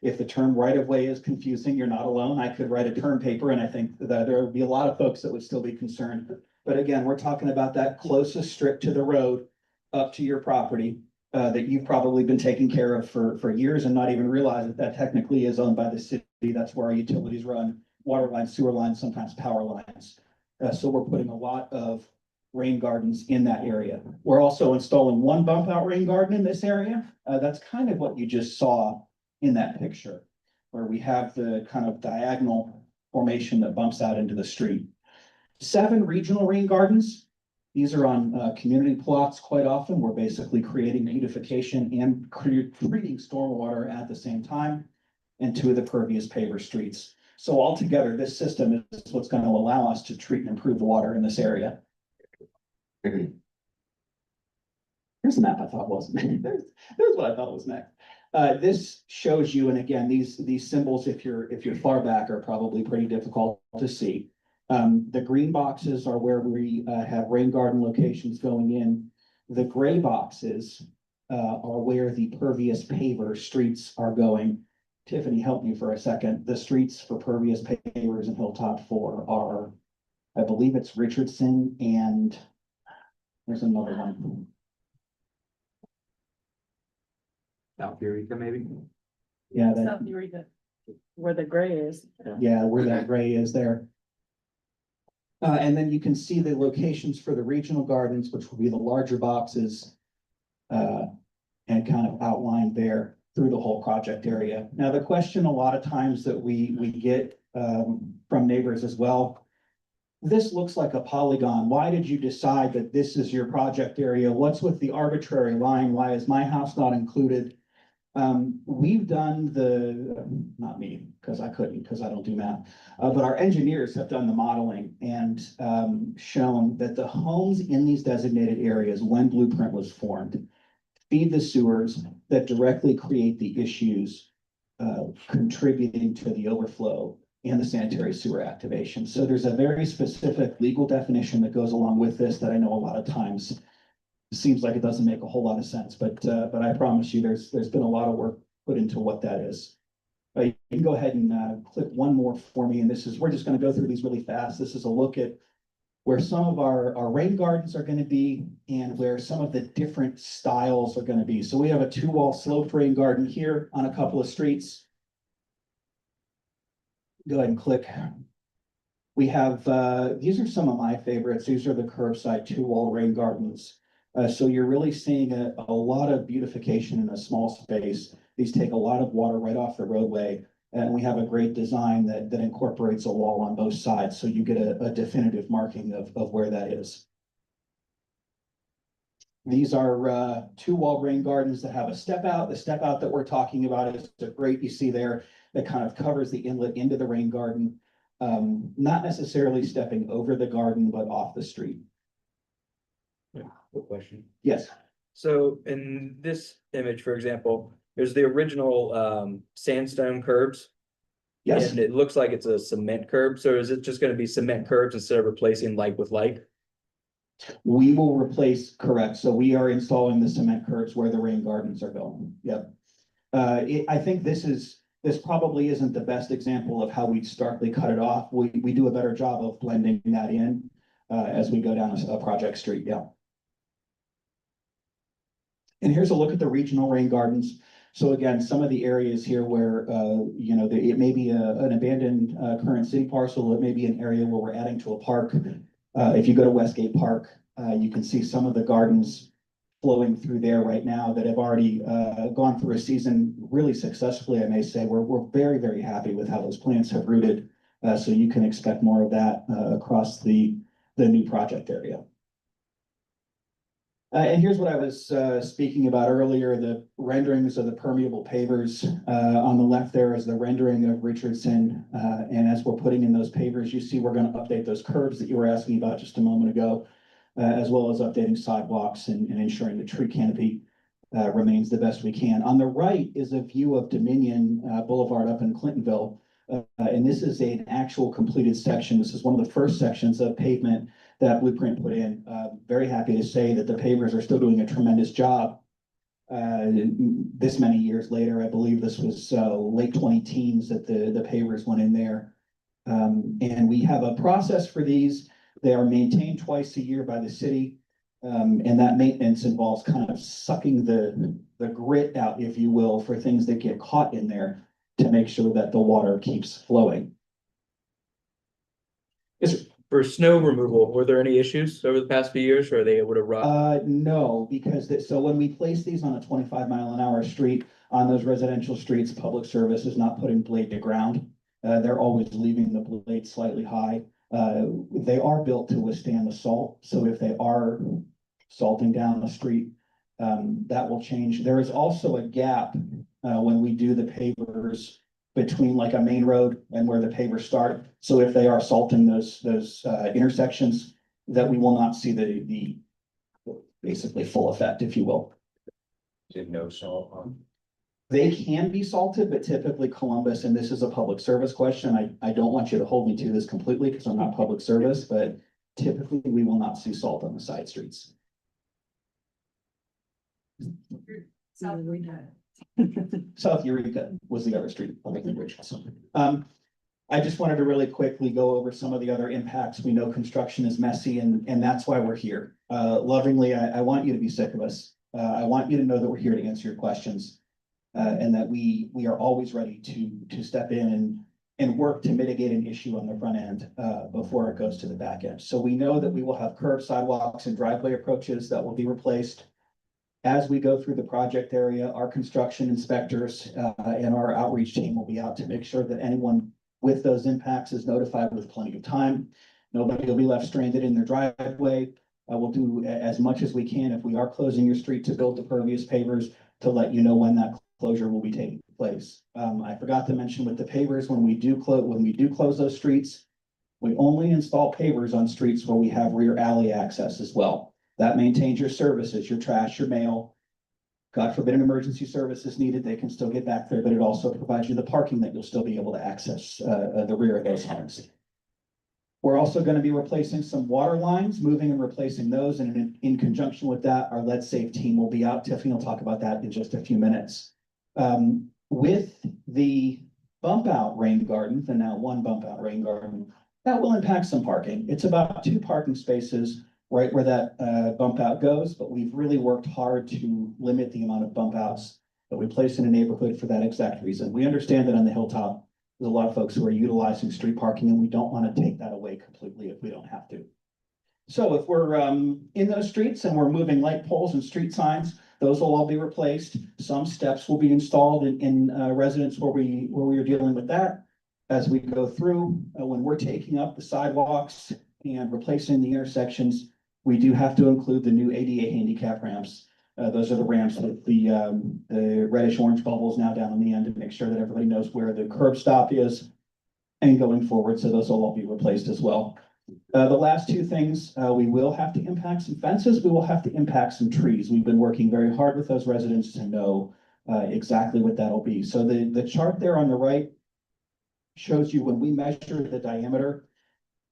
If the term right-of-way is confusing, you're not alone. I could write a term paper, and I think that there would be a lot of folks that would still be concerned. But again, we're talking about that closest strip to the road up to your property that you've probably been taking care of for years and not even realize that technically is owned by the city. That's where our utilities run, water lines, sewer lines, sometimes power lines. So we're putting a lot of rain gardens in that area. We're also installing one bump out rain garden in this area. That's kind of what you just saw in that picture, where we have the kind of diagonal formation that bumps out into the street. 7 regional rain gardens. These are on community plots quite often. We're basically creating beautification and treating stormwater at the same time, and 2 of the pervious paver streets. So altogether, this system is what's going to allow us to treat and improve the water in this area. Here's the map I thought wasn't. There's what I thought was next. This shows you, and again, these symbols, if you're far back, are probably pretty difficult to see. The green boxes are where we have rain garden locations going in. The gray boxes are where the pervious paver streets are going. Tiffany, help me for a second. The streets for pervious pavers in Hilltop 4 are, I believe it's Richardson, and there's another one. South Eureka, maybe? Yeah, that, South Eureka, where the gray is. yeah, where that gray is there. And then you can see the locations for the regional gardens, which will be the larger boxes. And kind of outlined there through the whole project area. Now, the question a lot of times that we get from neighbors as well. This looks like a polygon. Why did you decide that this is your project area? What's with the arbitrary line? Why is my house not included? We've done not me, because I couldn't, because I don't do math, but our engineers have done the modeling and shown that the homes in these designated areas, when Blueprint was formed, feed the sewers that directly create the issues contributing to the overflow and the sanitary sewer activation. So there's a very specific legal definition that goes along with this that I know a lot of times seems like it doesn't make a whole lot of sense, but I promise you, there's been a lot of work put into what that is. You can go ahead and click one more for me, and we're just going to go through these really fast. This is a look at where some of our rain gardens are going to be and where some of the different styles are going to be. So we have a 2-wall sloped rain garden here on a couple of streets. Go ahead and click. We have, these are some of my favorites. These are the curbside 2-wall rain gardens. So you're really seeing a lot of beautification in a small space. These take a lot of water right off the roadway. And we have a great design that incorporates a wall on both sides. So you get a definitive marking of where that is. These are 2-wall rain gardens that have a step out. The step out that we're talking about is the grate you see there that kind of covers the inlet into the rain garden. Not necessarily stepping over the garden, but off the street. Good question. Yes. So in this image, for example, there's the original sandstone curbs. Yes. And it looks like it's a cement curb. So is it just going to be cement curbs instead of replacing like with like? We will replace, correct. So we are installing the cement curbs where the rain gardens are going. Yep. I think this probably isn't the best example of how we starkly cut it off. We do a better job of blending that in as we go down a project street. Yeah. And here's a look at the regional rain gardens. So again, some of the areas here where, it may be an abandoned current city parcel, it may be an area where we're adding to a park. If you go to Westgate Park, you can see some of the gardens flowing through there right now that have already gone through a season really successfully, I may say. We're very, very happy with how those plants have rooted. So you can expect more of that across the new project area. And here's what I was speaking about earlier, the renderings of the permeable pavers. On the left there is the rendering of Richardson. And as we're putting in those pavers, you see we're going to update those curbs that you were asking about just a moment ago, as well as updating sidewalks and ensuring the tree canopy remains the best we can. On the right is a view of Dominion Boulevard up in Clintonville. And this is an actual completed section. This is one of the first sections of pavement that Blueprint put in. Very happy to say that the pavers are still doing a tremendous job. This many years later, I believe this was late 2010s that the pavers went in there. And we have a process for these. They are maintained twice a year by the city. And that maintenance involves kind of sucking the grit out, if you will, for things that get caught in there to make sure that the water keeps flowing. Yes, sir. For snow removal, were there any issues over the past few years, or are they able to run? No, because so when we place these on a 25-mile-an-hour street, on those residential streets, public service is not putting blade to ground. They're always leaving the blade slightly high. They are built to withstand the salt. So if they are salting down the street, that will change. There is also a gap when we do the pavers between like a main road and where the pavers start. So if they are salting those intersections, that we will not see the basically full effect, if you will. Did no salt on. They can be salted, but typically Columbus, and this is a public service question. I don't want you to hold me to this completely because I'm not public service, but typically we will not see salt on the side streets. South Eureka was the other street on the bridge. So, I just wanted to really quickly go over some of the other impacts. We know construction is messy and that's why we're here. Lovingly, I want you to be sick of us. I want you to know that we're here to answer your questions. and that we are always ready to step in and work to mitigate an issue on the front end, before it goes to the back end. So we know that we will have curb sidewalks and driveway approaches that will be replaced. As we go through the project area, our construction inspectors, and our outreach team will be out to make sure that anyone with those impacts is notified with plenty of time. Nobody will be left stranded in their driveway. We'll do as much as we can if we are closing your street to build the pervious pavers to let you know when that closure will be taking place. I forgot to mention with the pavers, when we do close those streets, we only install pavers on streets where we have rear alley access as well. That maintains your services, your trash, your mail. God forbid an emergency service is needed, they can still get back there, but it also provides you the parking that you'll still be able to access the rear of those homes. We're also going to be replacing some water lines, moving and replacing those, and in conjunction with that, our lead safe team will be out. Tiffany will talk about that in just a few minutes. With the bump out rain garden, the now one bump out rain garden, that will impact some parking. It's about 2 parking spaces right where that bump out goes, but we've really worked hard to limit the amount of bump outs that we place in a neighborhood for that exact reason. We understand that on the hilltop, there's a lot of folks who are utilizing street parking, and we don't want to take that away completely if we don't have to. So if we're in those streets and we're moving light poles and street signs, those will all be replaced. Some steps will be installed in residents where we are dealing with that. As we go through, when we're taking up the sidewalks and replacing the intersections, we do have to include the new ADA handicap ramps. Those are the ramps with the reddish orange bubbles now down on the end to make sure that everybody knows where the curb stop is and going forward. So those will all be replaced as well. The last 2 things, we will have to impact some fences. We will have to impact some trees. We've been working very hard with those residents to know exactly what that'll be. So the chart there on the right shows you when we measure the diameter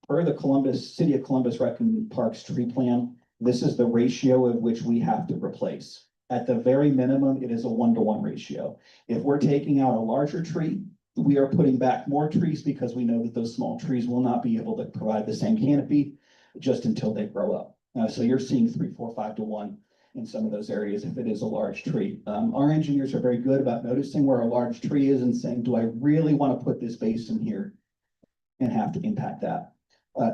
per the City of Columbus Rec and Parks tree plan. This is the ratio of which we have to replace. At the very minimum, it is a 1-to-1 ratio. If we're taking out a larger tree, we are putting back more trees because we know that those small trees will not be able to provide the same canopy just until they grow up. So you're seeing 3, 4, 5-to-1 in some of those areas if it is a large tree. Our engineers are very good about noticing where a large tree is and saying, do I really want to put this basin here and have to impact that?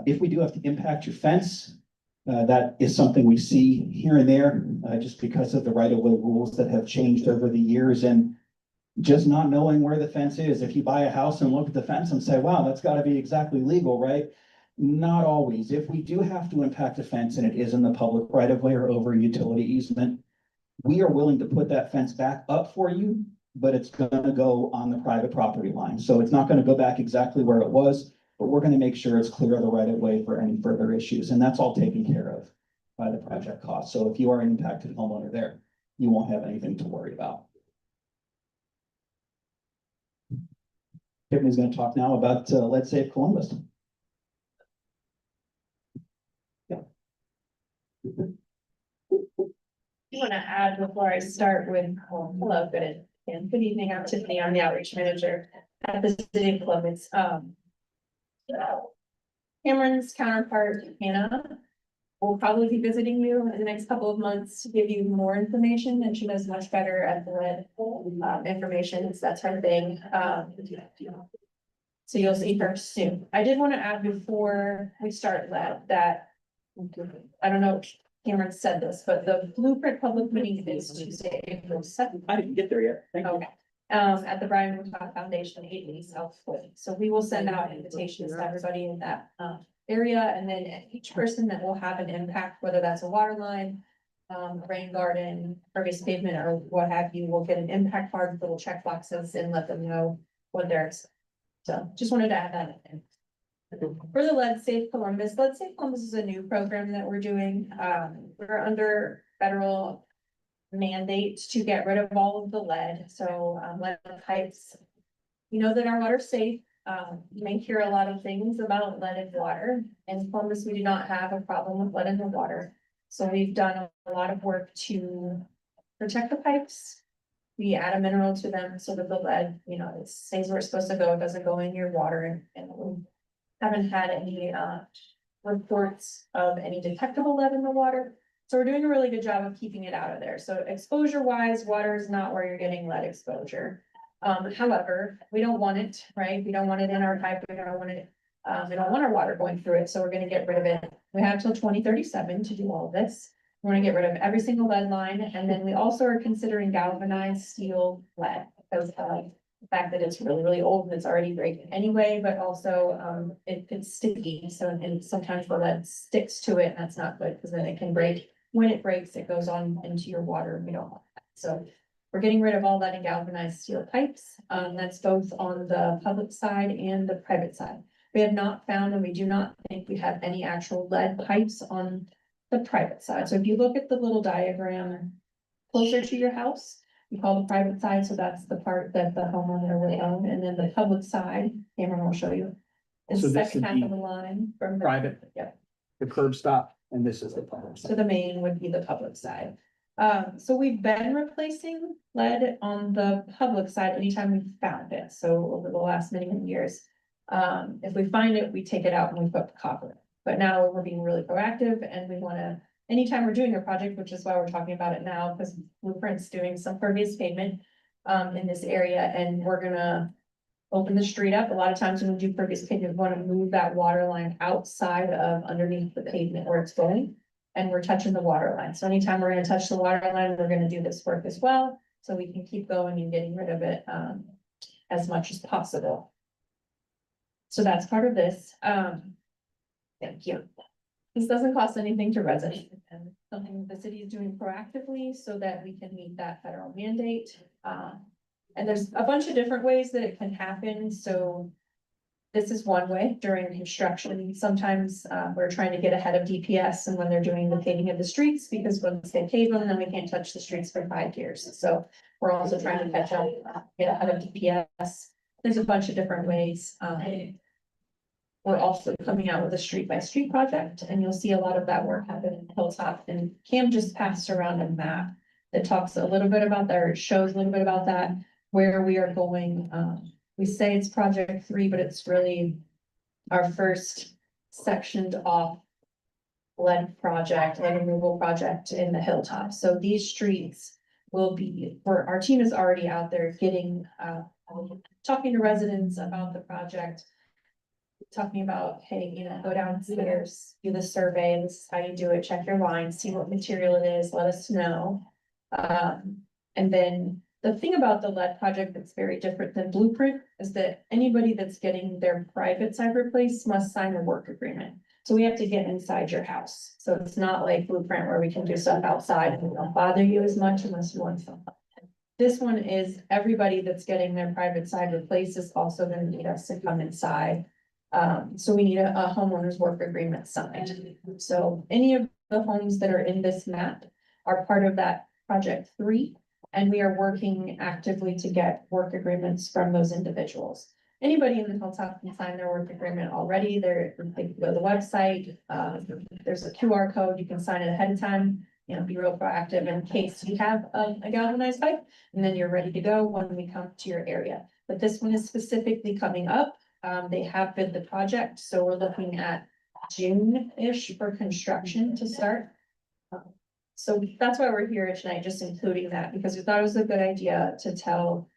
If we do have to impact your fence, that is something we see here and there, just because of the right-of-way rules that have changed over the years and just not knowing where the fence is. If you buy a house and look at the fence and say, wow, that's got to be exactly legal, right? Not always. If we do have to impact a fence and it is in the public right-of-way or over a utility easement, we are willing to put that fence back up for you, but it's going to go on the private property line. So it's not going to go back exactly where it was, but we're going to make sure it's clear of the right of way for any further issues. And that's all taken care of by the project cost. So if you are an impacted homeowner there, you won't have anything to worry about. Tiffany's going to talk now about Let's Save Columbus. I want to add before I start with, hello, good evening, I'm Tiffany, I'm the outreach manager at the City of Columbus. Cameron's counterpart, Hannah, will probably be visiting you in the next couple of months to give you more information, and she does much better at the lead information, so that's her thing. So you'll see her soon. I did want to add before we start that I don't know if Cameron said this, but the Blueprint public meeting is Tuesday, April 7th. I didn't get there yet. Thank you. Okay. At the Brian Woodcock Foundation, 80 South Foot. So we will send out invitations to everybody in that area, and then each person that will have an impact, whether that's a water line, rain garden, pervious pavement, or what have you, will get an impact card, little check boxes, and let them know what they're. So just wanted to add that in. For the Let's Save Columbus is a new program that we're doing. We're under federal mandate to get rid of all of the lead. So lead pipes. You know that our water's safe. You may hear a lot of things about lead in water. In Columbus, we do not have a problem with lead in the water. So we've done a lot of work to protect the pipes. We add a mineral to them so that the lead, it stays where it's supposed to go. It doesn't go in your water, and we haven't had any reports of any detectable lead in the water. So we're doing a really good job of keeping it out of there. So exposure wise, water is not where you're getting lead exposure. However, we don't want it, right? We don't want it in our pipe. We don't want it, we don't want our water going through it, so we're gonna get rid of it. We have till 2037 to do all of this. We wanna get rid of every single lead line, and then we also are considering galvanized steel lead because of the fact that it's really, really old and it's already breaking anyway, but also, it's sticky, so, and sometimes the lead sticks to it, and that's not good, because then it can break. When it breaks, it goes on into your water, and we don't want that. So we're getting rid of all that in galvanized steel pipes. That's both on the public side and the private side. We have not found, and we do not think we have any actual lead pipes on the private side. So if you look at the little diagram closer to your house, we call the private side, so that's the part that the homeowner will own, and then the public side, Cameron will show you. Is So the this second would half be of the line from. private? Yep. The curb stop, and this is the public So side. the main would be the public side. So we've been replacing lead on the public side anytime we've found it, so over the last many years. If we find it, we take it out and we put copper. But now we're being really proactive and we wanna, anytime we're doing a project, which is why we're talking about it now, because Blueprint's doing some pervious pavement. In this area, and we're gonna open the street up. A lot of times when we do pervious pavement, we wanna move that water line outside of underneath the pavement where it's going. And we're touching the water line. So anytime we're gonna touch the water line, we're gonna do this work as well, so we can keep going and getting rid of it, as much as possible. So that's part of this. Thank you. This doesn't cost anything to residents, and something the city is doing proactively so that we can meet that federal mandate. And there's a bunch of different ways that it can happen, so. This is one way during construction. Sometimes we're trying to get ahead of DPS and when they're doing the paving of the streets, because once they pave them, then we can't touch the streets for 5 years. So we're also trying to catch up, get ahead of DPS. There's a bunch of different ways. We're also coming out with a street by street project, and you'll see a lot of that work happen in Hilltop. And Cam just passed around a map that talks a little bit about that, or it shows a little bit about that, where we are going. We say it's project 3, but it's really our first sectioned off lead removal project in the Hilltop. So these streets will be, where our team is already out there getting, talking to residents about the project. Talking about, hey, go downstairs, do the survey, this is how you do it, check your lines, see what material it is, let us know. And then the thing about the lead project that's very different than Blueprint is that anybody that's getting their private side replaced must sign a work agreement. So we have to get inside your house. So it's not like Blueprint where we can do stuff outside and we don't bother you as much unless you want something. This one is everybody that's getting their private side replaced is also gonna need us to come inside. So we need a homeowner's work agreement signed. So any of the homes that are in this map are part of that project 3. And we are working actively to get work agreements from those individuals. Anybody in the Hilltop can sign their work agreement already. They can go to the website. There's a QR code. You can sign it ahead of time. Be real proactive in case you have a galvanized pipe, and then you're ready to go when we come to your area. But this one is specifically coming up. They have bid the project, so we're looking at June-ish for construction to start. So that's why we're here tonight, just including that, because we thought it was a good idea to tell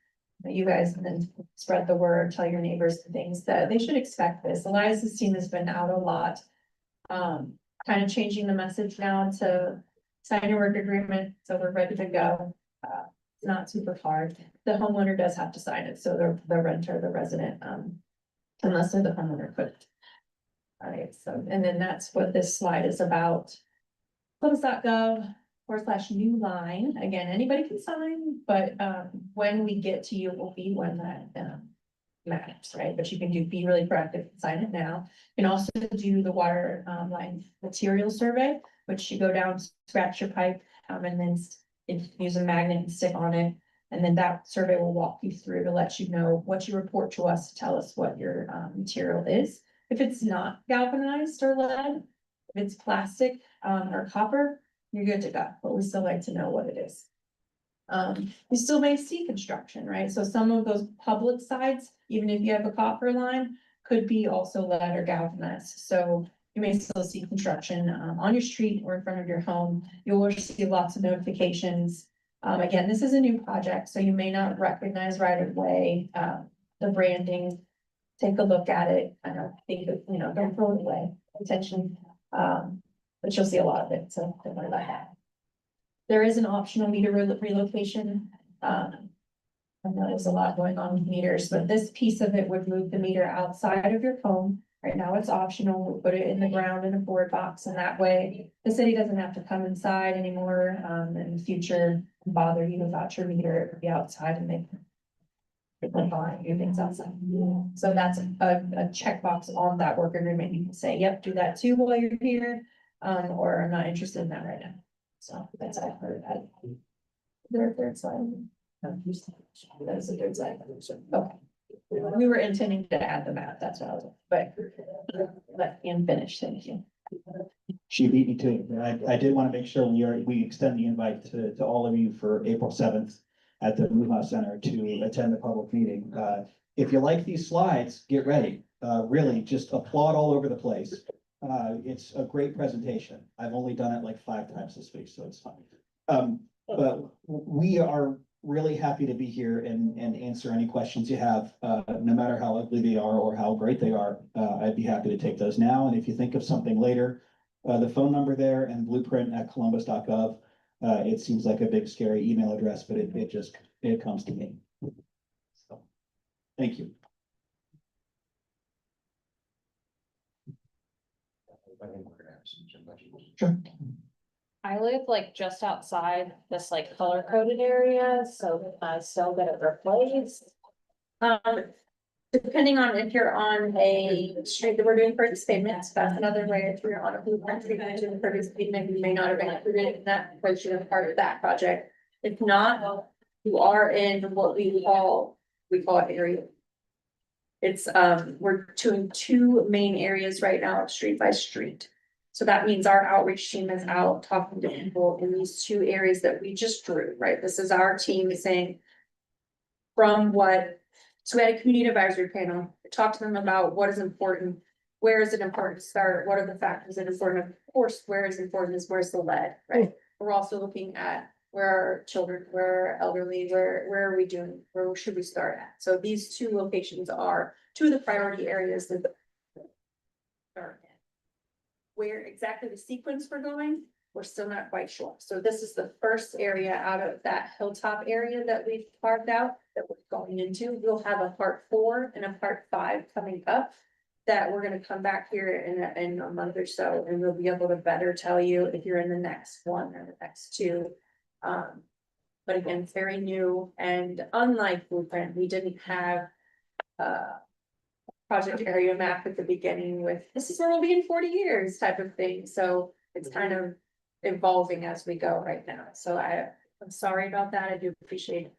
you guys and then spread the word, tell your neighbors and things that they should expect this. Elias's team has been out a lot. Kind of changing the message now to sign a work agreement, so we're ready to go. It's not super hard. The homeowner does have to sign it, so the renter, the resident, unless they're the homeowner could. All right, so, and then that's what this slide is about. Close.gov/new line. Again, anybody can sign, but when we get to you will be when that matters, right? But you can be really proactive and sign it now. You can also do the water line material survey, which you go down, scratch your pipe, and then use a magnet and stick on it. And then that survey will walk you through to let you know what you report to us, to tell us what your material is. If it's not galvanized or lead, if it's plastic or copper, you're good to go, but we still like to know what it is. You still may see construction, right? So some of those public sides, even if you have a copper line, could be also lead or galvanized. So you may still see construction, on your street or in front of your home. You'll see lots of notifications. Again, this is a new project, so you may not recognize right away, the branding. Take a look at it, I don't think, don't throw it away, attention, but you'll see a lot of it, so don't worry about that. There is an optional meter relocation. I know there's a lot going on with meters, but this piece of it would move the meter outside of your home. Right now, it's optional. We'll put it in the ground in a board box, and that way the city doesn't have to come inside anymore, in the future, and bother you about your meter. It would be outside and make your things outside. So that's a checkbox on that work agreement. You can say, yep, do that too while you're here, or I'm not interested in that right now. So that's all part of that. Third slide. That is the third slide. Okay. We were intending to add the map, that's what I was, but let him finish, thank you. She beat me to it, but I did want to make sure we extend the invite to all of you for April 7th at the Muha Center to attend the public meeting. If you like these slides, get ready. Really, just applaud all over the place. It's a great presentation. I've only done it like 5 times this week, so it's fine. But we are really happy to be here and answer any questions you have, no matter how ugly they are or how great they are. I'd be happy to take those now. And if you think of something later, the phone number there and blueprint@columbus.gov. It seems like a big scary email address, but it comes to me. So, thank you. Sure. I live like just outside this like color coded area, so I still get it replaced. Depending on if you're on a street that we're doing purchase payments, that's another way. If you're on a blueprint, you're going to do the purchase payment, you may not have been included in that, because you're part of that project. If not, you are in what we call it area. It's, we're doing 2 main areas right now, street by street. So that means our outreach team is out talking to people in these 2 areas that we just drew, right? This is our team saying so we had a community advisory panel, talk to them about what is important, where is it important to start, what are the factors that are important, of course, where is important is where's the lead, right? We're also looking at where are children, where are elderly, where are we doing, where should we start at? So these 2 locations are 2 of the priority areas that start in. Where exactly the sequence we're going, we're still not quite sure. So this is the first area out of that hilltop area that we've carved out that we're going into. We'll have a part 4 and a part 5 coming up that we're gonna come back here in a month or so, and we'll be able to better tell you if you're in the next one or the next 2. But again, it's very new, and unlike Blueprint, we didn't have project area map at the beginning with, this is where we'll be in 40 years type of thing. So it's kind of evolving as we go right now. So I'm sorry about that. I do appreciate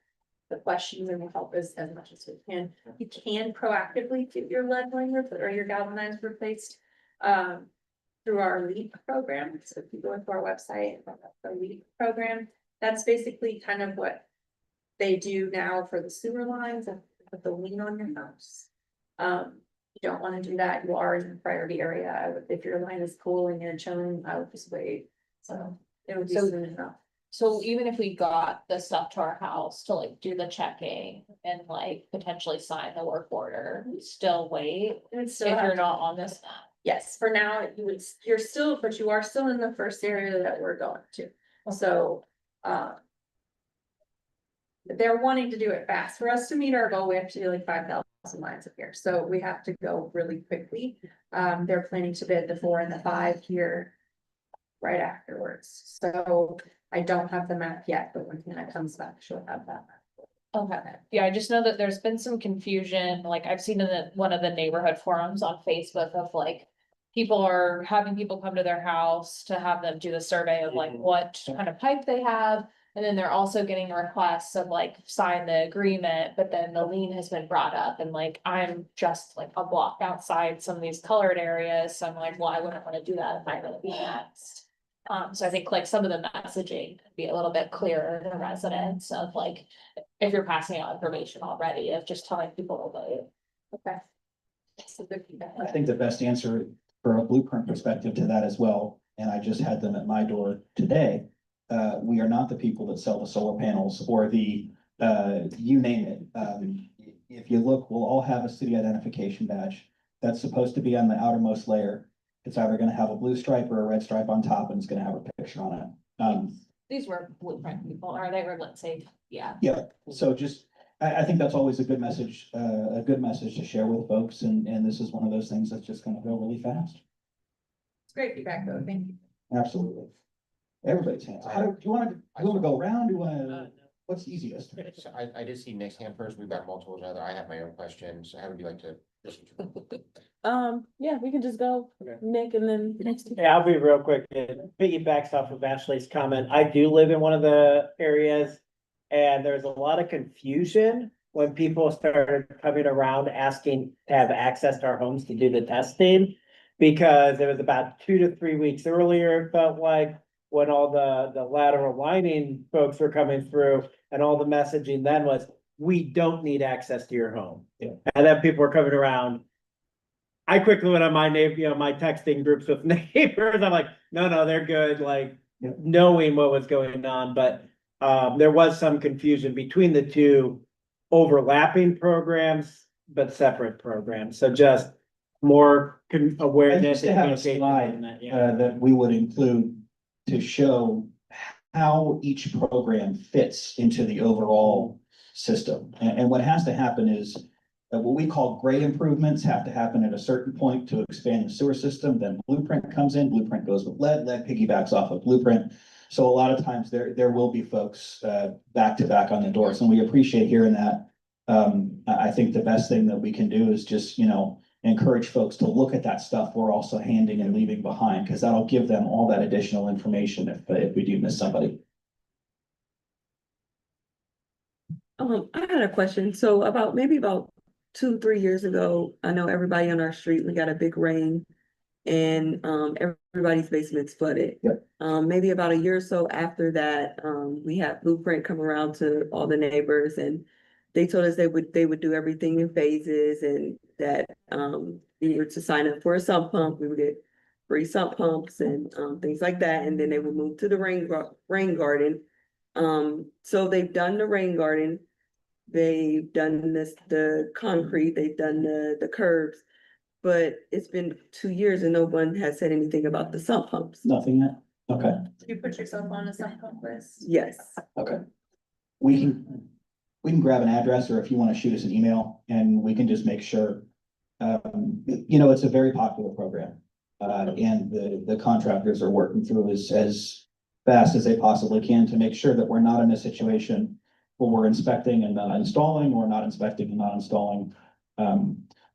the questions, and we'll help as much as we can. You can proactively get your lead line or your galvanized replaced through our LEAP program. So if you go into our website, the LEAP program, that's basically kind of what they do now for the sewer lines and put the lien on your house. You don't want to do that. You are in the priority area. If your line is cooling and chilling, I would just wait. So it would be soon enough. So even if we got the stuff to our house to like do the checking and like potentially sign the work order, we still wait if you're not on this map. Yes, for now, you are still in the first area that we're going to. So, they're wanting to do it fast. For us to meet our goal, we have to do like 5,000 lines up here. So we have to go really quickly. They're planning to bid the 4 and the 5 here right afterwards. So I don't have the map yet, but when that comes back, she'll have that map. Okay, yeah, I just know that there's been some confusion, like I've seen in one of the neighborhood forums on Facebook of like. People are having people come to their house to have them do the survey of like what kind of pipe they have. And then they're also getting requests of like sign the agreement, but then the lien has been brought up and like, I'm just like a block outside some of these colored areas. So I'm like, well, I wouldn't want to do that if I really be next. So I think like some of the messaging could be a little bit clearer to residents of like, if you're passing out information already, of just telling people to vote. Okay. I think the best answer for a blueprint perspective to that as well, and I just had them at my door today. We are not the people that sell the solar panels or the, you name it. If you look, we'll all have a city identification badge that's supposed to be on the outermost layer. It's either gonna have a blue stripe or a red stripe on top, and it's gonna have a picture on it. These were blueprint people, or they were, let's say, yeah. Yeah, so just, I think that's always a good message to share with folks, and this is one of those things that's just gonna go really fast. It's great feedback though, thank you. Absolutely. Everybody's hands. Do you wanna go around? Do you wanna, what's easiest? So I did see Nick's hand first. We've got multiple other. I have my own questions. So how would you like to? Yeah, we can just go Okay. Nick and then. Yeah, I'll be real quick. It piggybacks off of Ashley's comment. I do live in one of the areas. And there's a lot of confusion when people started coming around asking to have access to our homes to do the testing. Because it was about 2 to 3 weeks earlier, it felt like, when all the lateral lining folks were coming through. And all the messaging then was, we don't need access to your home. Yeah. And then people were coming around. I quickly went on my my texting groups with neighbors. I'm like, no, they're good, like, Yeah. knowing what was going on, but there was some confusion between the two overlapping programs, but separate programs. So just more I awareness. used to have a education slide on that, yeah. that we would include to show how each program fits into the overall system. And what has to happen is what we call grade improvements have to happen at a certain point to expand the sewer system. Then Blueprint comes in, Blueprint goes with lead piggybacks off of Blueprint. So a lot of times there will be folks back to back on the doors, and we appreciate hearing that. I think the best thing that we can do is just, encourage folks to look at that stuff we're also handing and leaving behind, because that'll give them all that additional information if we do miss somebody. I had a question. So maybe about 2, 3 years ago, I know everybody on our street, we got a big rain and everybody's basement's flooded. Yep. Maybe about a year or so after that, we had Blueprint come around to all the neighbors, and they told us they would do everything in phases, and that we were to sign up for a sump pump, we would get free sump pumps and things like that, and then they would move to the rain garden. So they've done the rain garden, they've done the concrete, they've done the curbs, but it's been 2 years and no one has said anything about the sump pumps. Nothing yet? Okay, Did you put yourself on a sump pump list? Yes. okay. We can grab an address, or if you want to shoot us an email, and we can just make sure. It's a very popular program. And the contractors are working through as fast as they possibly can to make sure that we're not in a situation where we're inspecting and not installing, or not inspecting and not installing.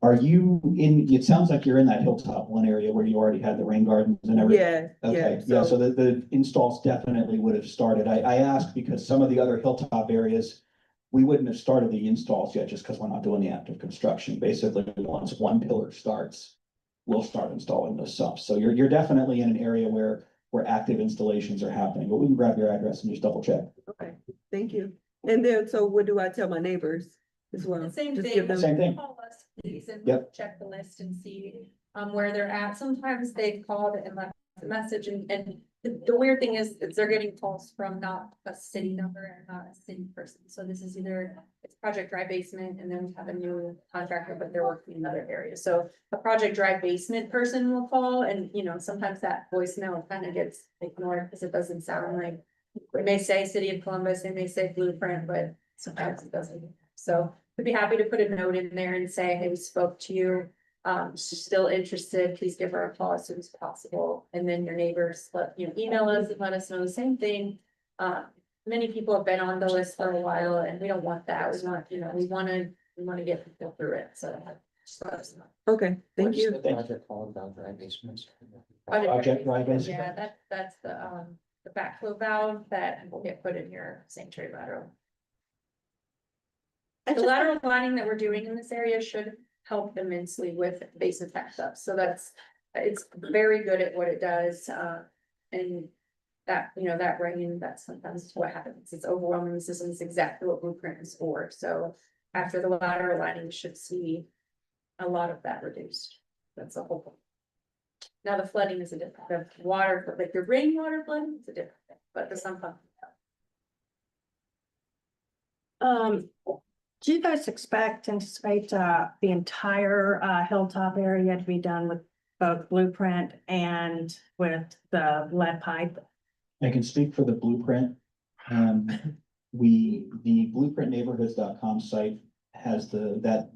It sounds like you're in that Hilltop one area where you already had the rain gardens and everything. Yeah, Okay, yeah, so the installs definitely would have started. I asked because some of the other Hilltop areas, we wouldn't have started the installs yet just because we're not doing the active construction. Basically, once one pillar starts, we'll start installing those sumps. So you're definitely in an area where active installations are happening, but we can grab your address and just double check. Okay, thank you. And then, so what do I tell my neighbors as well? The same Just thing. give them- Same thing. Call us, please, and Yep. check the list and see where they're at. Sometimes they've called and left a message, and the weird thing is they're getting calls from not a city number and not a city person. So this is it's Project Dry Basement, and then we have a new contractor, but they're working in other areas. So a Project Dry Basement person will call, and sometimes that voicemail kind of gets ignored because it doesn't sound like, it may say City of Columbus, it may say Blueprint, but sometimes it doesn't. So we'd be happy to put a note in there and say, hey, we spoke to you. Still interested, please give her a call as soon as possible. And then your neighbors email us and let us know the same thing. Many people have been on the list for a while, and we don't want that. We want to get people through it. So just let us know. Okay, thank you. What's the project called about dry basements? Project Dry Basement? Yeah, that's the backflow valve that will get put in your sanctuary lateral. The lateral lining that we're doing in this area should help immensely with basement backup. So it's very good at what it does. And that rain, that's sometimes what happens. It's overwhelming the system. It's exactly what Blueprint is for. So after the lateral lining, you should see a lot of that reduced. That's the whole point. Now the flooding is a different, the water, like the rainwater flooding is a different thing, but the sump pump. Do you guys anticipate, the entire, hilltop area to be done with both blueprint and with the lead pipe? I can speak for the blueprint. The blueprintneighborhoods.com site has that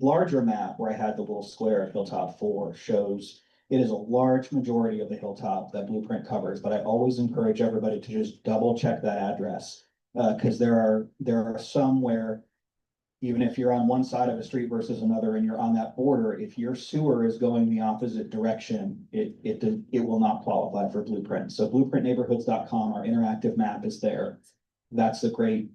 larger map where I had the little square of Hilltop 4 shows it is a large majority of the hilltop that blueprint covers, but I always encourage everybody to just double check that address. Cause there are some where even if you're on one side of a street versus another and you're on that border, if your sewer is going the opposite direction, it will not qualify for blueprint. So blueprintneighborhoods.com, our interactive map is there. That's a great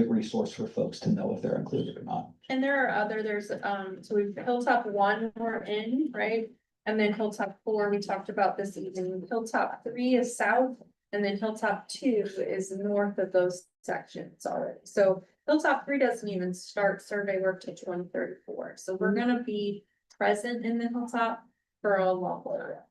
resource for folks to know if they're included or not. And there's, so we've Hilltop 1 we're in, right? And then Hilltop 4, we talked about this evening. Hilltop 3 is south, and then Hilltop 2 is north of those sections already. So Hilltop 3 doesn't even start survey work till 2034. So we're gonna be present in the Hilltop for a long while.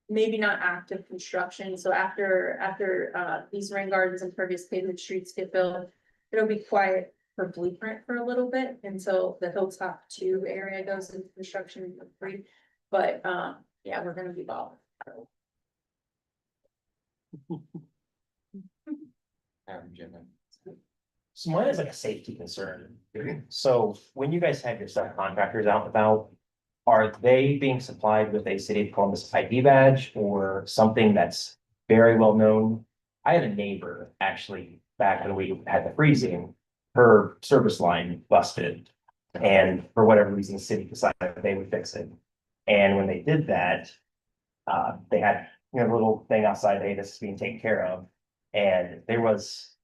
Maybe not active construction. So after these rain gardens and pervious pavement streets get built, it'll be quiet for blueprint for a little bit until the Hilltop 2 area goes into construction for free. But yeah, we're gonna be balling. So mine is like a safety concern. So when you guys have your subcontractors out and about, are they being supplied with a City of Columbus ID badge or something that's very well known? I had a neighbor actually back when we had the freezing, her service line busted. And for whatever reason, the city decided they would fix it. And when they did that, they had, a little thing outside, hey, this is being taken care of. And there was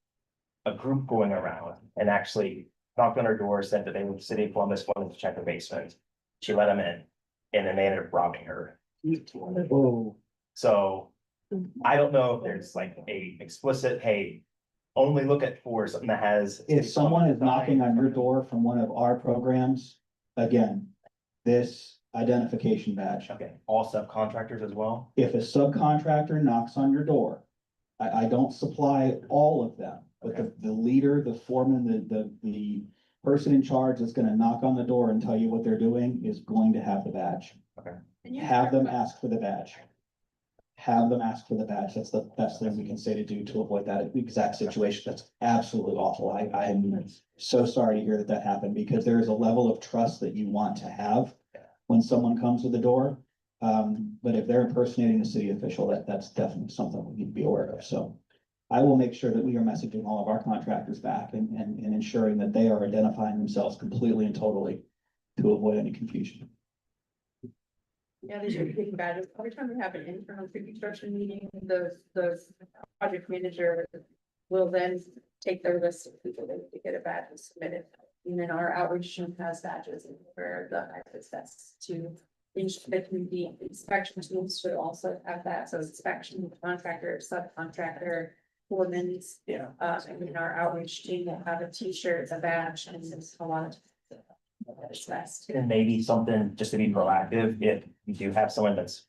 a group going around and actually knocked on her door, said that they were City of Columbus, wanted to check the basement. She let them in, and then they ended up robbing her. So I don't know if there's like a explicit, hey, only look at for something that has. If someone is knocking on your door from one of our programs, again, this identification badge. Okay, all subcontractors as well? If a subcontractor knocks on your door, I don't supply all of them, but the leader, the foreman, the person in charge that's gonna knock on the door and tell you what they're doing is going to have the badge. Okay. Have them ask for the badge. Have them ask for the badge. That's the best thing we can say to do to avoid that exact situation. That's absolutely awful. I am so sorry to hear that happened because there is a level of trust that you want to have when someone comes to the door. But if they're impersonating a city official, that's definitely something we need to be aware of. So I will make sure that we are messaging all of our contractors back and ensuring that they are identifying themselves completely and totally to avoid any confusion. Yeah, they should be taking badges. Every time we have an internal pre-construction meeting, the project manager will then take their list of people that to get a badge and submit it. And then our outreach team has badges and where the access to the community inspection teams should also have that. So inspection, contractor, subcontractor, foremen's. Yeah. And then our outreach team will have a T-shirt, a badge, and it's a lot of. It's best. And maybe something just to be proactive, if you do have someone that's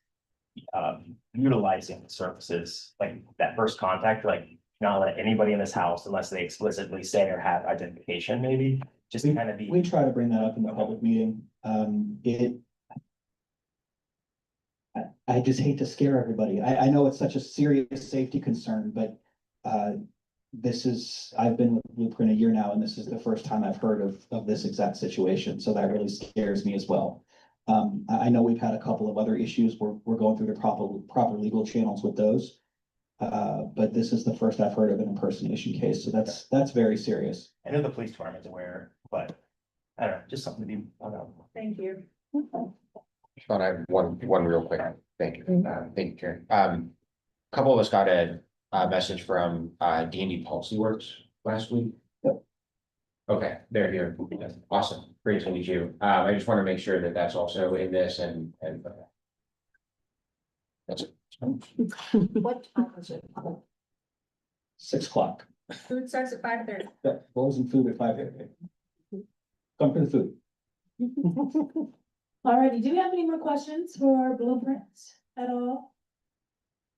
utilizing the services, like that first contact, like not let anybody in this house unless they explicitly say or have identification, maybe just to kind of be. We try to bring that up in the public meeting. I just hate to scare everybody. I know it's such a serious safety concern, but I've been with Blueprint a year now, and this is the first time I've heard of this exact situation, so that really scares me as well. I know we've had a couple of other issues, we're going through the proper legal channels with those. But this is the first I've heard of an impersonation case, so that's very serious. I know the police department's aware, but I don't know, just something to be, I don't know. Thank you. Sean, I have one real quick, thank you, thank you, Karen. A couple of us got a message from D&D Policy Works last week. Yep. Okay, they're here, awesome, great to meet you. I just want to make sure that that's also in this and that's it. What time is it? 6 o'clock. Food starts at 5:30. Yeah, rolls and food at 5:30. Come for the food. Alrighty, do you have any more questions for Blueprints at all?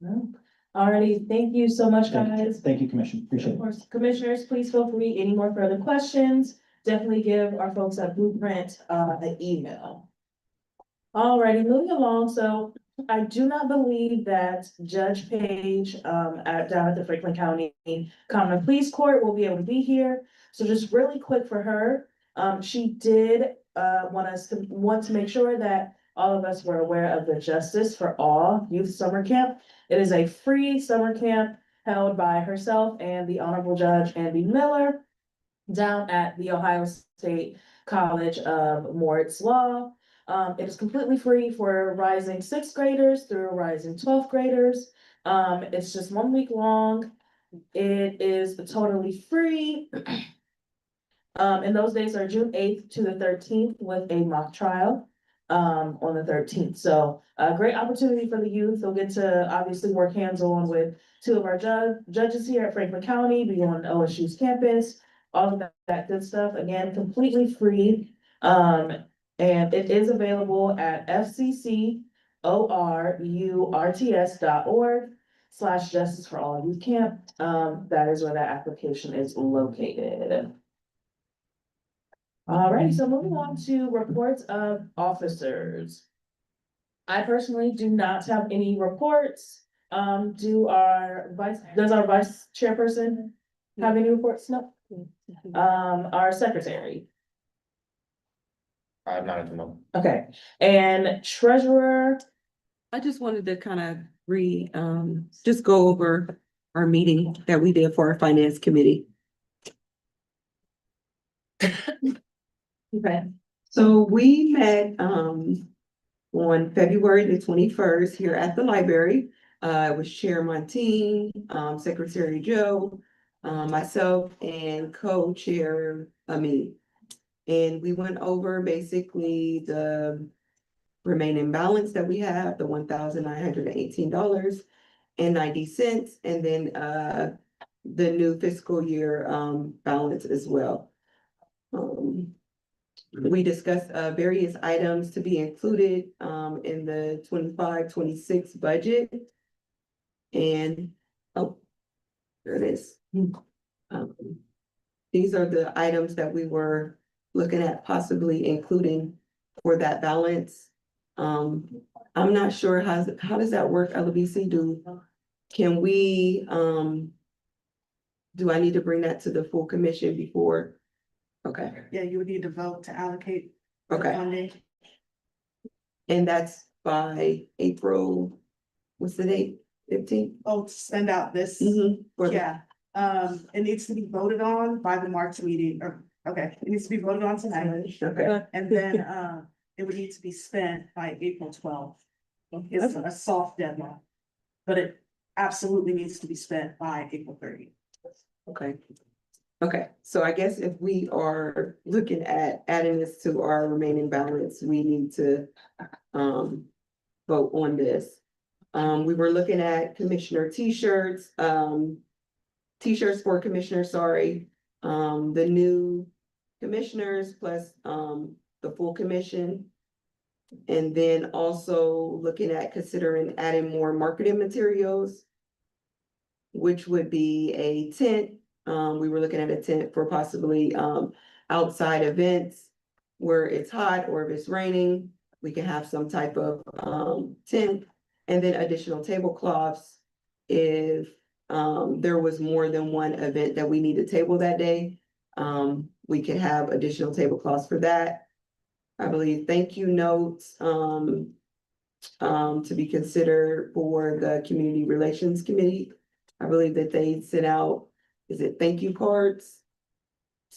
No. Alrighty, thank you so much, guys. Thank you, Commission. Appreciate Of it. course, commissioners, please feel free, any more further questions, definitely give our folks at Blueprint, an email. Alrighty, moving along, so I do not believe that Judge Page, down at the Franklin County Common Pleas Court will be able to be here. So just really quick for her, she did, want to make sure that all of us were aware of the Justice for All Youth Summer Camp. It is a free summer camp held by herself and the Honorable Judge Andy Miller down at the Ohio State College of Moritz Law. It is completely free for rising sixth graders through rising 12th graders. It's just 1 week long. It is totally free. And those days are June 8th to the 13th with a mock trial on the 13th. So a great opportunity for the youth. They'll get to obviously work hands-on with two of our judges here at Franklin County, be on OSU's campus, all of that good stuff. Again, completely free. And it is available at fccorurts.org/Justice for All Youth Camp. That is where that application is located. Alrighty, so moving on to reports of officers. I personally do not have any reports. Does our vice chairperson have any reports? No. Our secretary. Not at the moment. Okay, and treasurer. I just wanted to kind of just go over our meeting that we did for our finance committee. Okay. So we met on February the 21st here at the library. It was Chair Montine, Secretary Joe, myself, and co-chair Ami. And we went over basically the remaining balance that we have, the $1,918.90, and then the new fiscal year balance as well. We discussed various items to be included in the 25-26 budget. And there it is. These are the items that we were looking at possibly including for that balance. I'm not sure how does that work, LBC? Can we do I need to bring that to the full commission before? Okay. Yeah, you would need to vote to allocate the Okay. funding. And that's by April, what's the date? 15th? Oh, to send out this, yeah, it needs to be voted on by the March meeting, or, okay, it needs to be voted on tonight. Okay. And then, it would need to be spent by April 12th. It's a soft deadline, but it absolutely needs to be spent by April 30th. Okay. Okay, so I guess if we are looking at adding this to our remaining balance, we need to vote on this. We were looking at commissioner t-shirts, t-shirts for commissioners, sorry. The new commissioners plus the full commission. And then also looking at considering adding more marketing materials, which would be a tent. We were looking at a tent for possibly outside events where it's hot or if it's raining, we can have some type of tent. And then additional tablecloths if there was more than one event that we need to table that day. We could have additional tablecloths for that. I believe thank you notes to be considered for the Community Relations Committee. I believe that they sent out, is it thank you cards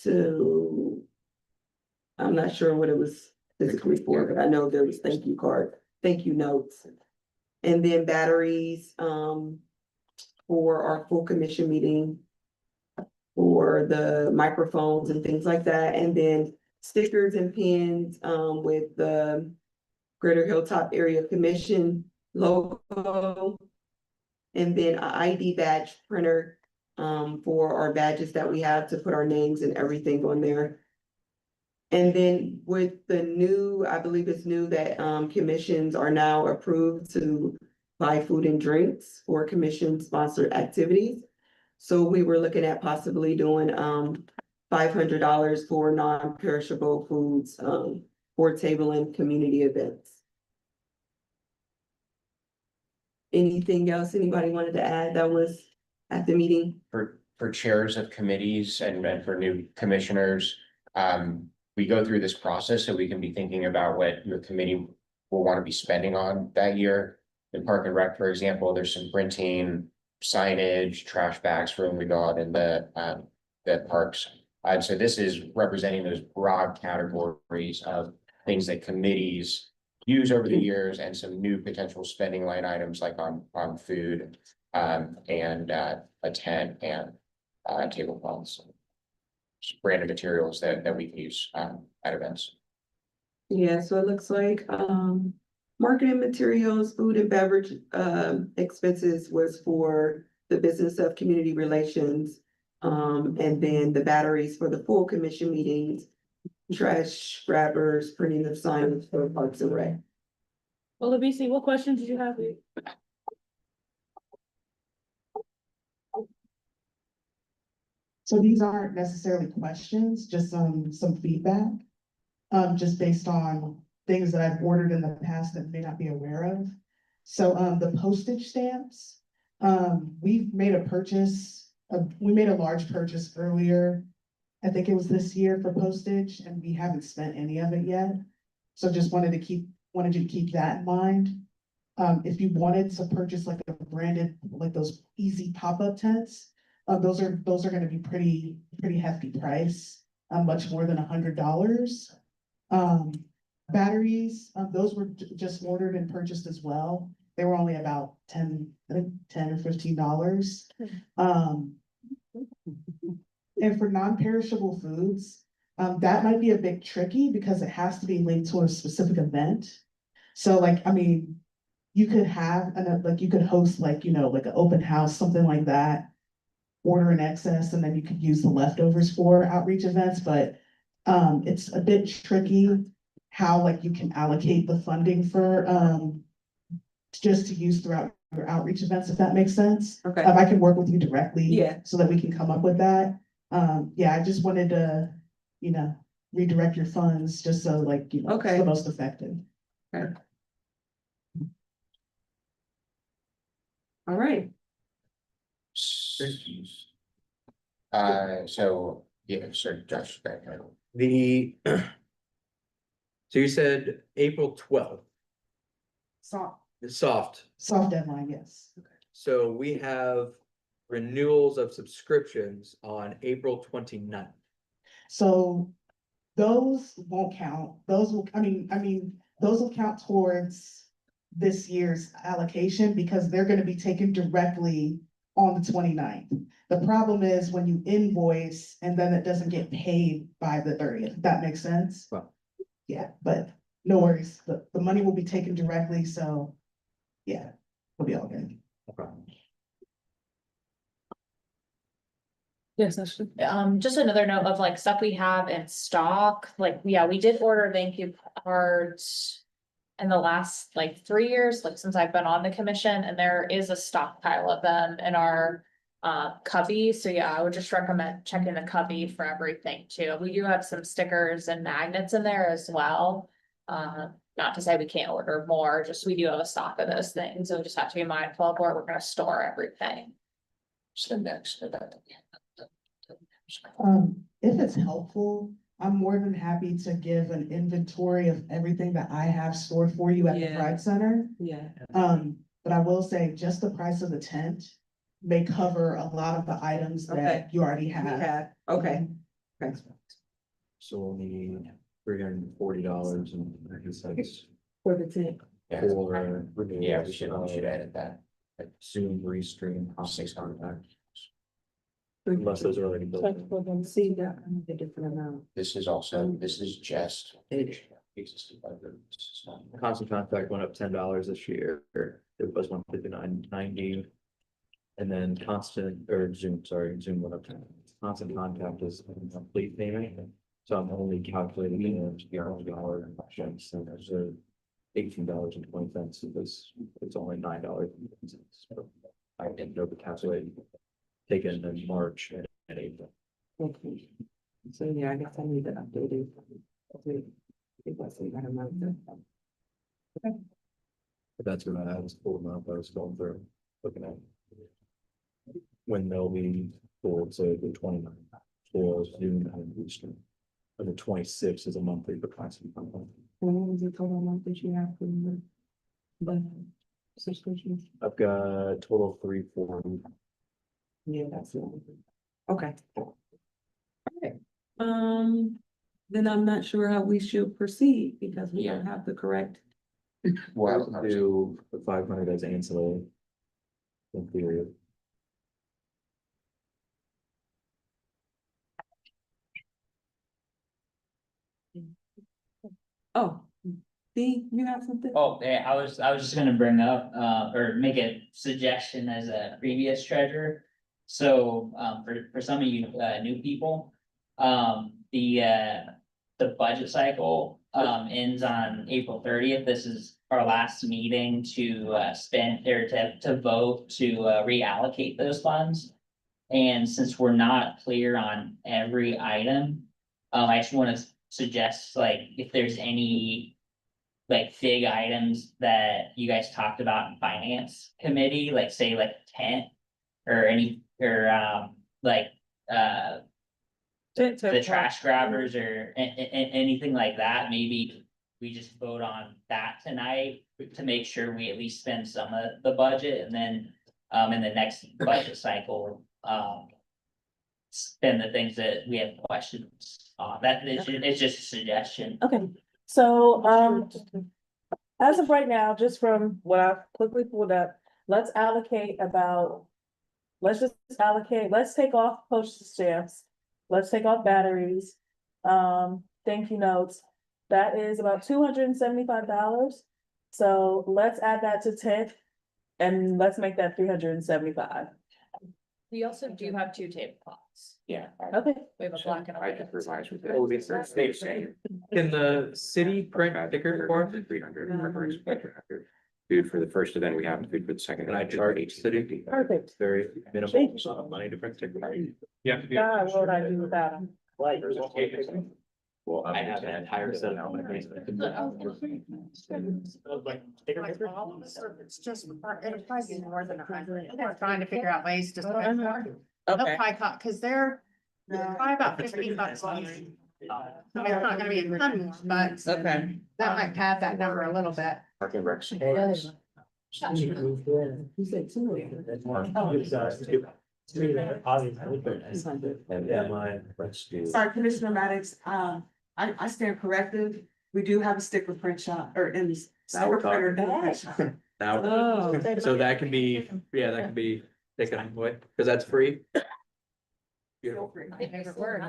to, I'm not sure what it was physically for, but I know there was thank you notes. And then batteries for our full commission meeting for the microphones and things like that. And then stickers and pins with the Greater Hilltop Area Commission logo. And then an ID badge printer for our badges that we have to put our names and everything on there. And then with the new, I believe it's new that commissions are now approved to buy food and drinks for commission sponsored activities. So we were looking at possibly doing $500 for non-perishable foods for table and community events. Anything else anybody wanted to add that was at the meeting? For chairs of committees and for new commissioners, we go through this process so we can be thinking about what your committee will want to be spending on that year. In Park and Rec, for example, there's some printing, signage, trash bags for when we go out in the parks. So this is representing those broad categories of things that committees use over the years and some new potential spending line items like on food and a tent and tablecloths. Just branded materials that we can use at events. Yeah, so it looks like marketing materials, food and beverage expenses was for the business of community relations. And then the batteries for the full commission meetings, trash grabbers, printing of signs for Parks and Rec. Well, BC, what questions did you have? So these aren't necessarily questions, just some feedback. Just based on things that I've ordered in the past that may not be aware of. So the postage stamps, we've made a purchase, we made a large purchase earlier. I think it was this year for postage, and we haven't spent any of it yet. So just wanted you to keep that in mind. If you wanted to purchase like a branded, like those easy pop-up tents, those are gonna be pretty hefty price, much more than $100. Batteries, those were just ordered and purchased as well. They were only about $10 or $15. And for non-perishable foods, that might be a bit tricky because it has to be linked to a specific event. So like, I mean, you could have, you could host like, like an open house, something like that, order in excess, and then you could use the leftovers for outreach events, but it's a bit tricky how like you can allocate the funding for just to use throughout your outreach events, if that makes sense. Okay. I can work with you directly. Yeah. So that we can come up with that. Yeah, I just wanted to, redirect your funds just so like, it's Okay. the most effective. Okay. All right. So, yeah, sir, Josh, back. So you said April 12th, the soft. Soft deadline, yes. So we have renewals of subscriptions on April 29th. So those won't count. Those will, those will count towards this year's allocation because they're gonna be taken directly on the 29th. The problem is when you invoice and then it doesn't get paid by the 30th. If that makes sense? Well. Yeah, but no worries. The money will be taken directly, so yeah, it'll be all good. Okay. Yes, just another note of like stuff we have in stock, like, yeah, we did order thank you cards in the last like 3 years, like since I've been on the commission, and there is a stockpile of them in our cubby. So yeah, I would just recommend checking the cubby for everything too. We do have some stickers and magnets in there as well. Not to say we can't order more, just we do have a stock of those things, so we just have to be mindful of where we're gonna store everything. So next, If it's helpful, I'm more than happy to give an inventory of everything that I have stored for you at the Yeah. Pride Center. Yeah. But I will say just the price of the tent may cover a lot of the items Okay. that you already We have. have, okay. So we'll need $340 and I guess that's For the tent. yeah, for. yeah, we should edit that. Zoom restream. 600. Unless those are already built. in. See that, a different amount. This is just. Existing budget. Constant contact went up $10 this year. It was $159.90. And then Zoom went up 10. Constant contact is a complete payment. So I'm only calculating it in $0 cents, and there's a $18.20, because it's only $9. I didn't overcalculate, taken in March and April. Okay. So, yeah, I guess I need to update it. It wasn't that amount. But that's what I was pulling up, I was going through, looking at. When they'll be full, so the 29th, for June and Easter. Or the 26th is a monthly capacity. And what was the total amount that you have for the subscriptions? I've got total 340. Yeah, that's it. Okay. Okay. Then I'm not sure how we should proceed because we don't have the correct. Well, I'll do the 500 as ancillary. In theory. Oh, Dee, you have something? Oh, yeah, I was just gonna bring up, or make a suggestion as a previous treasurer. So, for some of you, new people, the budget cycle, ends on April 30th. This is our last meeting to, spend, or to vote to, reallocate those funds. And since we're not clear on every item, I just wanna suggest, like, if there's any like big items that you guys talked about in finance committee, like say like tent or any, or like the trash grabbers or anything like that, maybe we just vote on that tonight to make sure we at least spend some of the budget, and then in the next budget cycle, spend the things that we have questions on. That it's just a suggestion. Okay, so, as of right now, just from what I quickly pulled up, let's allocate about. Let's take off postage stamps, let's take off batteries, thank you notes. That is about $275. So let's add that to 10 and let's make that 375. We also do have two tablecloths. Yeah. Okay. We have a black and a white. Can the city print sticker for us? 300. Food for the first event, we have food for the second. Can I charge city? Perfect. Very minimal sum of money to print stickers. Yeah. God, what would I do without them? Well, I have an entire set of. It's just, it'll probably be more than 100. We're trying to figure out ways to. Okay. Cause they're probably about $15 long. I mean, it's not gonna be a ton more, but Okay. that might pad that number a little bit. Parking recs. You said two. Yeah, mine. Let's do. Sorry, Commissioner Maddox, I stand corrected. We do have a sticker print shop or in this. Now we're talking. in the print shop. Now, Oh. so that can be, yeah, that can be taken away, because that's free. Beautiful. Favorite word.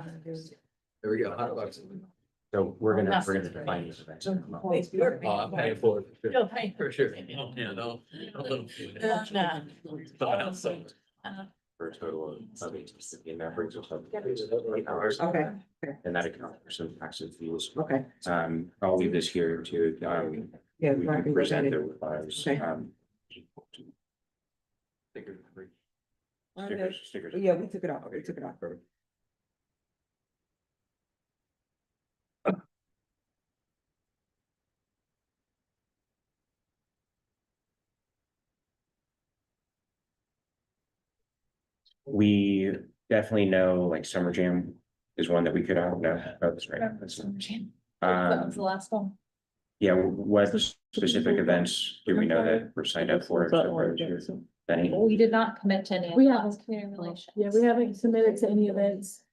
There we go, $100. So we're gonna define this event. I'm paying for it. You'll pay. For sure. Yeah, no. For a total of 850, and that brings us up to $8. Okay. And that accounts for some tax and fees. Okay. I'll leave this here to, Yeah. we can present the revised, Okay. Stickers. Yeah, we took it off. We took it off. We definitely know like Summer Jam is one that we could, know about this right now. That was the Um, last one. yeah, what specific events do we know that we're signed up for? Any? We did not commit to any. We of haven't. those community relations. Yeah, we haven't submitted to any events.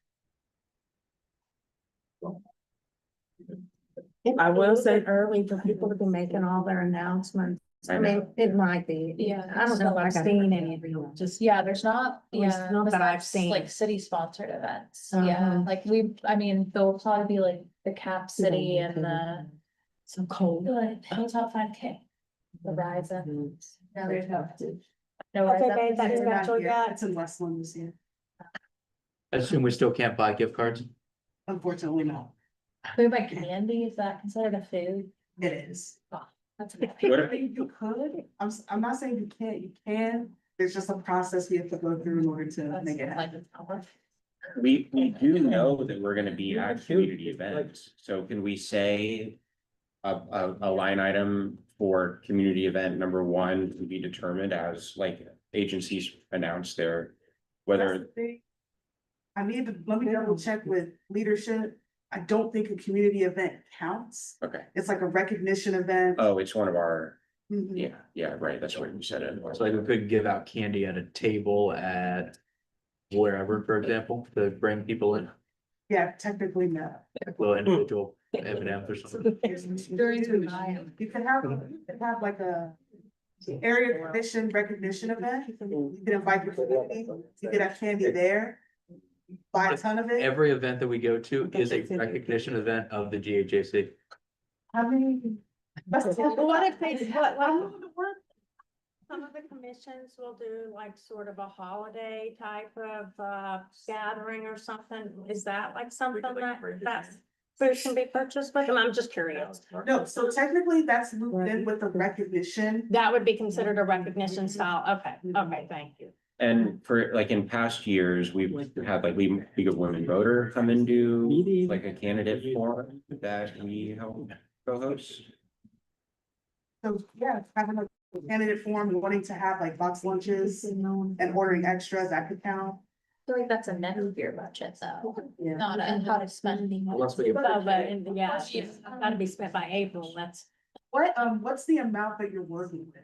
I will say early for people to be making all their announcements. I mean, it might be. Yeah. I don't know if I've seen any of them, just. Yeah, there's not, At least yeah, not that I've besides, seen. like city sponsored events, yeah, Uh-huh. like I mean, there'll probably be like the Cap City and the. So cold. Like Hilltop 5K, the Horizon. No, there's no. No. Okay, Horizon. babe, that's about what we got. It's in Westland this year. I assume we still can't buy gift cards? Unfortunately, no. Food by candy, is that considered a food? It is. That's a big. What if- You could, I'm not saying you can't, you can, there's just a process we have to go through in order to make it happen. We do know that we're gonna be at community events, so can we say a line item for community event number one to be determined as like agencies announce their, That's whether, the thing. I need to, let me double check with leadership. I don't think a community event counts. okay, It's like a recognition event. oh, it's one of our, Mhm. yeah, right, that's what you said it. So like we could give out candy at a table at wherever, for example, to bring people in, Yeah, technically not. little individual M&Ms or something. You can have like a area commission recognition event. You can invite your community, you can have candy there. Buy a ton of it. Every event that we go to is a recognition event of the GHAC. I mean. What if they, some of the commissions will do like sort of a holiday type of gathering or something. Is that like something that food can be purchased with? I'm just curious. No, so technically that's moved in with the recognition. That would be considered a recognition style. Okay, okay, thank you. And for like in past years, we've had like League of Women Voter come and do like a candidate forum that we help co-host. So, yeah, having a candidate forum, wanting to have like box lunches and ordering extras, that could count. I feel like that's a next year budget though, Yeah. not a how to spend. Unless we- But yeah, it's gotta be spent by April. That's What's the amount that you're working with?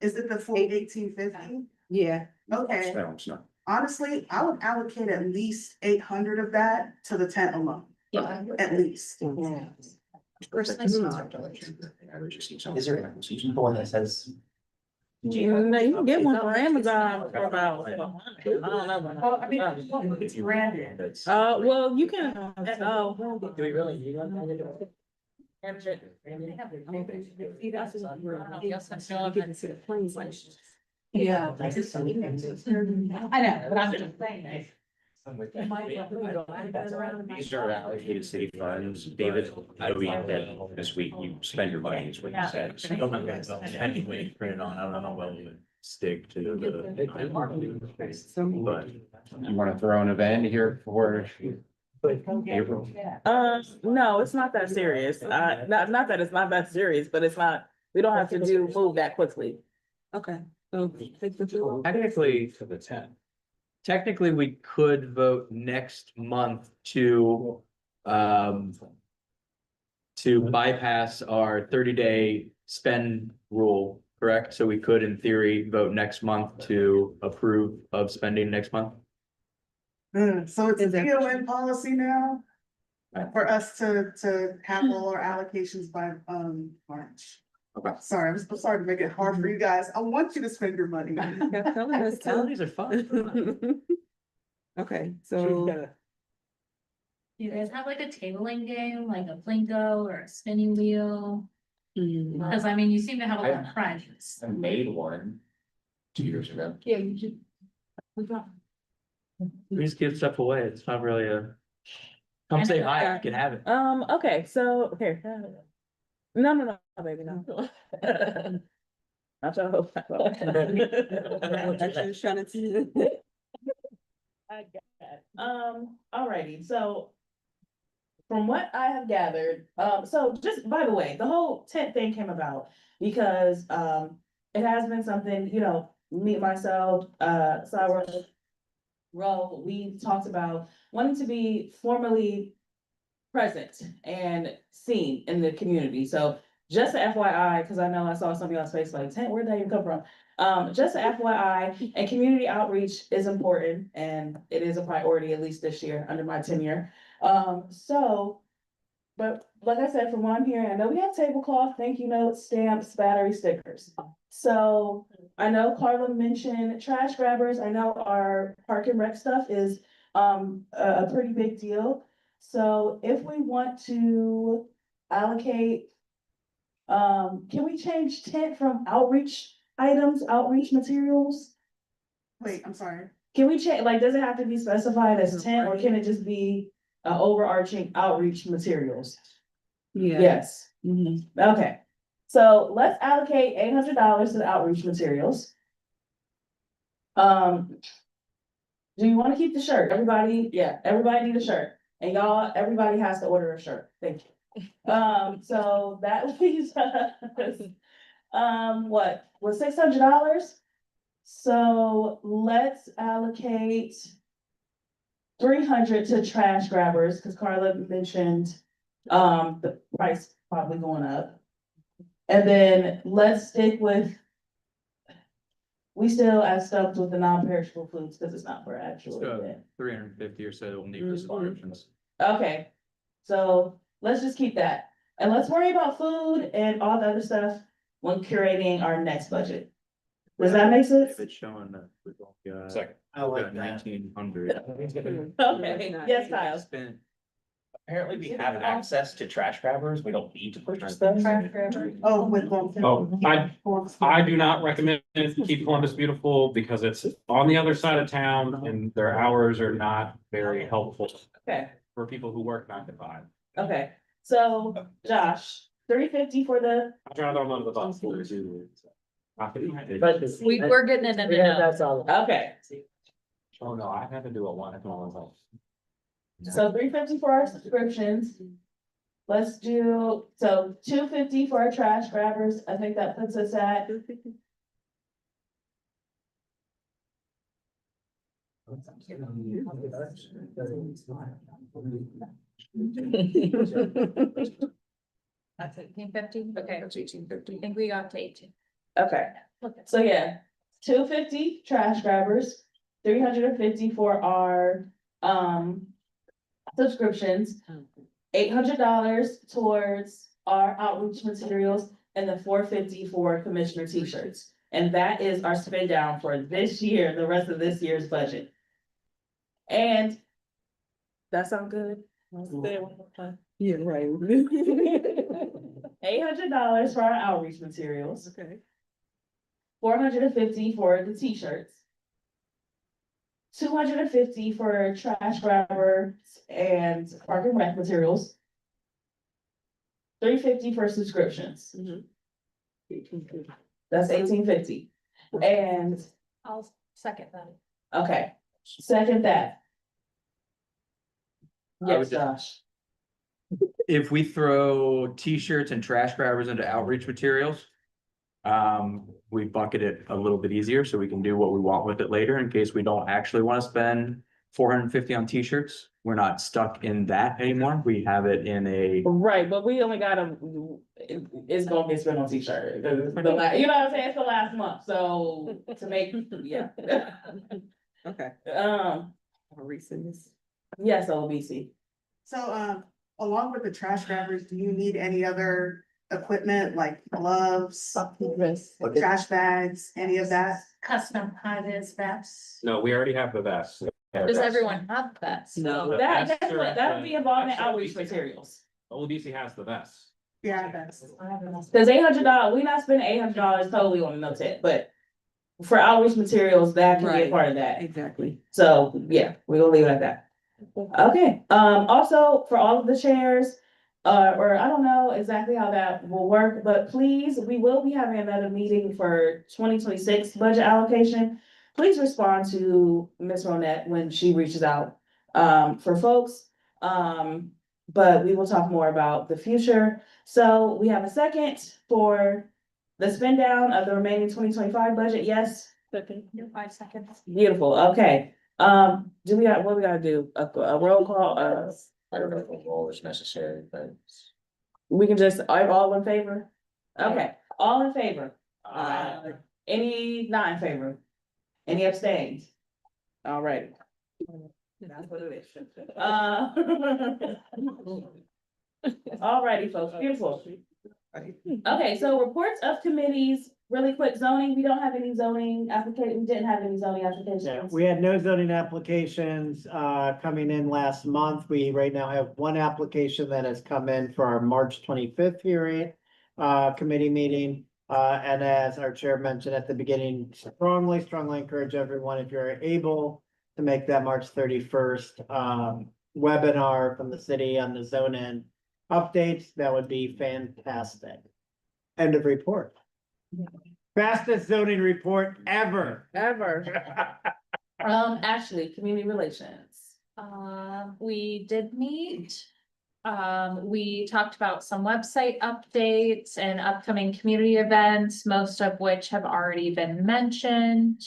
Is it the full 1850? Yeah. Okay, No, it's not. honestly, I would allocate at least 800 of that to the tent alone, Yeah. at least. Is there the one that says? No, you can get one from Amazon for about, I don't know. Well, I mean, it's branded. Well, you can, oh. Do we really need one? Yeah. I know, but I'm just saying. These are allocated city funds. David, it'll be in this week. You spend your money is what you said. I don't know, depending when you print it on, I don't know whether it stick to the. But You want to throw an event here for April? No, it's not that serious. Not that it's not that serious, but it's not, we don't have to move that quickly. Okay. So technically, To the 10. technically, we could vote next month to bypass our 30-day spend rule, correct? So we could, in theory, vote next month to approve of spending next month. So it's a DON policy now for us to have all our allocations by March. Okay. Sorry, I'm sorry to make it hard for you guys. I want you to spend your money. Holidays are fun. Okay, so You guys have like a tabling game, like a Plinko or a spinning wheel? Cause I mean, you seem to have a lot of prizes. I made one 2 years ago. Yeah, you should. We just give stuff away. It's not really a. Come say hi, you can have it. Okay, so here. No, baby, no. Not your hope. Alrighty, so. From what I have gathered, so just by the way, the whole tent thing came about because, it has been something, you know, me, myself, Sour, Ro, we talked about wanting to be formally present and seen in the community. So just a FYI, because I know I saw something on Facebook like, "Tent, where'd that even come from?" Just a FYI, and community outreach is important and it is a priority, at least this year, under my tenure. But like I said, from what I'm hearing, I know we have tablecloth, thank you notes, stamps, battery stickers. So I know Carla mentioned trash grabbers. I know our park and rec stuff is a pretty big deal. So if we want to allocate, can we change tent from outreach items, outreach materials? Wait, I'm sorry. Can we change, like, does it have to be specified as tent or can it just be overarching outreach materials. Yeah. Yes, Mhm. okay. So let's allocate $800 to the outreach materials. Do you wanna keep the shirt? Everybody, yeah, everybody need a shirt. And y'all, everybody has to order a shirt. Thank you. So that leaves us, what, was $600? So let's allocate 300 to trash grabbers, because Carla mentioned, the price probably going up. And then let's stick with, we still are stuck with the non-perishable foods, because it's not for actual event. 350 or so will need Mhm. subscriptions. Okay, so let's just keep that. And let's worry about food and all the other stuff when curating our next budget. Does that make sense? If it's showing that we've got. Second. I like got that. 1900. Okay, yes, Kyle. Spent Apparently we have access to trash grabbers. We don't need to purchase them. Oh, with them. Oh, I do not recommend Keep Columbus Beautiful because it's on the other side of town and their hours are not very helpful Okay, for people who work 9 to 5. okay. So Josh, 350 for the, I try to run the bus. We're getting it in the know. That's all. okay, Oh, no, I had to do a one. so 350 for our subscriptions. Let's do, so 250 for our trash grabbers. I think that puts us at. That's 1850, okay. That's 1850. I think we got to 18. Okay, so yeah, 250 trash grabbers, 350 for our, subscriptions. $800 towards our outreach materials, and then $450 for commissioner t-shirts. And that is our spend down for this year, the rest of this year's budget. And that sound good? Yeah, right. $800 for our outreach materials. Okay. $450 for the t-shirts. $250 for trash grabbers and park and rec materials. $350 for subscriptions. That's $1850. And, I'll second that. okay, second that. I would Yes, Josh. If we throw t-shirts and trash grabbers into outreach materials. We bucket it a little bit easier so we can do what we want with it later in case we don't actually want to spend 450 on t-shirts. We're not stuck in that anymore. We have it in a. Right, but we only got it's gonna get spent on t-shirt. You know what I'm saying? It's the last month, so to make, yeah. Okay. Recent. Yes, OBC. So, along with the trash grabbers, do you need any other equipment like gloves, trash bags, any of that? Custom high-vis vests. No, we already have the vest. Does everyone have that? No. That's That's what, correct. that would be involved in Actually, outreach materials. ODC has the vest. Yeah, that's. Cause $800, we not spending $800 totally on the no tip, but for outreach materials, that can be a Right. part of that. Exactly. So, yeah, we're gonna leave it at that. Okay, also for all of the chairs, or I don't know exactly how that will work, but please, we will be having another meeting for 2026 budget allocation. Please respond to Ms. Ronette when she reaches out, for folks. But we will talk more about the future. So we have a second for the spend down of the remaining 2025 budget, yes? 5 seconds. Beautiful, okay. Do we got, what we gotta do? A roll call, I don't know if a roll is necessary, but. we can just, I'm all in favor? Okay, all in favor? Any not in favor? Any abstained? All right. Alrighty, folks, beautiful. Okay, so reports of committees, really quick zoning, we don't have any zoning application, we didn't have any zoning Yeah, applications. we had no zoning applications coming in last month. We right now have one application that has come in for our March 25th hearing committee meeting. And as our chair mentioned at the beginning, strongly encourage everyone, if you're able to make that March 31st webinar from the city on the zoning updates, that would be fantastic. End of report. Fastest zoning report ever. Ashley, community relations. We did meet. We talked about some website updates and upcoming community events, most of which have already been mentioned.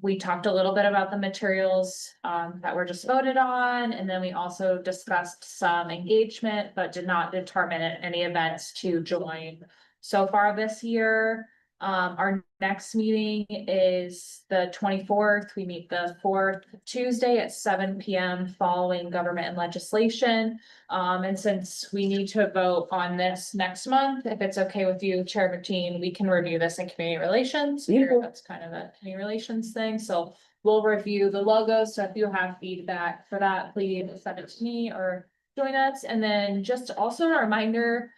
We talked a little bit about the materials, that were just voted on, and then we also discussed some engagement, but did not determine any events to join so far this year. Our next meeting is the 24th. We meet the 4th Tuesday at 7 p.m. following government and legislation. And since we need to vote on this next month, if it's okay with you, Chair Martine, we can review this in community relations. That's kind of a community relations thing. So we'll review the logos. So if you have feedback for that, please send it to me or join us. And then just also a reminder,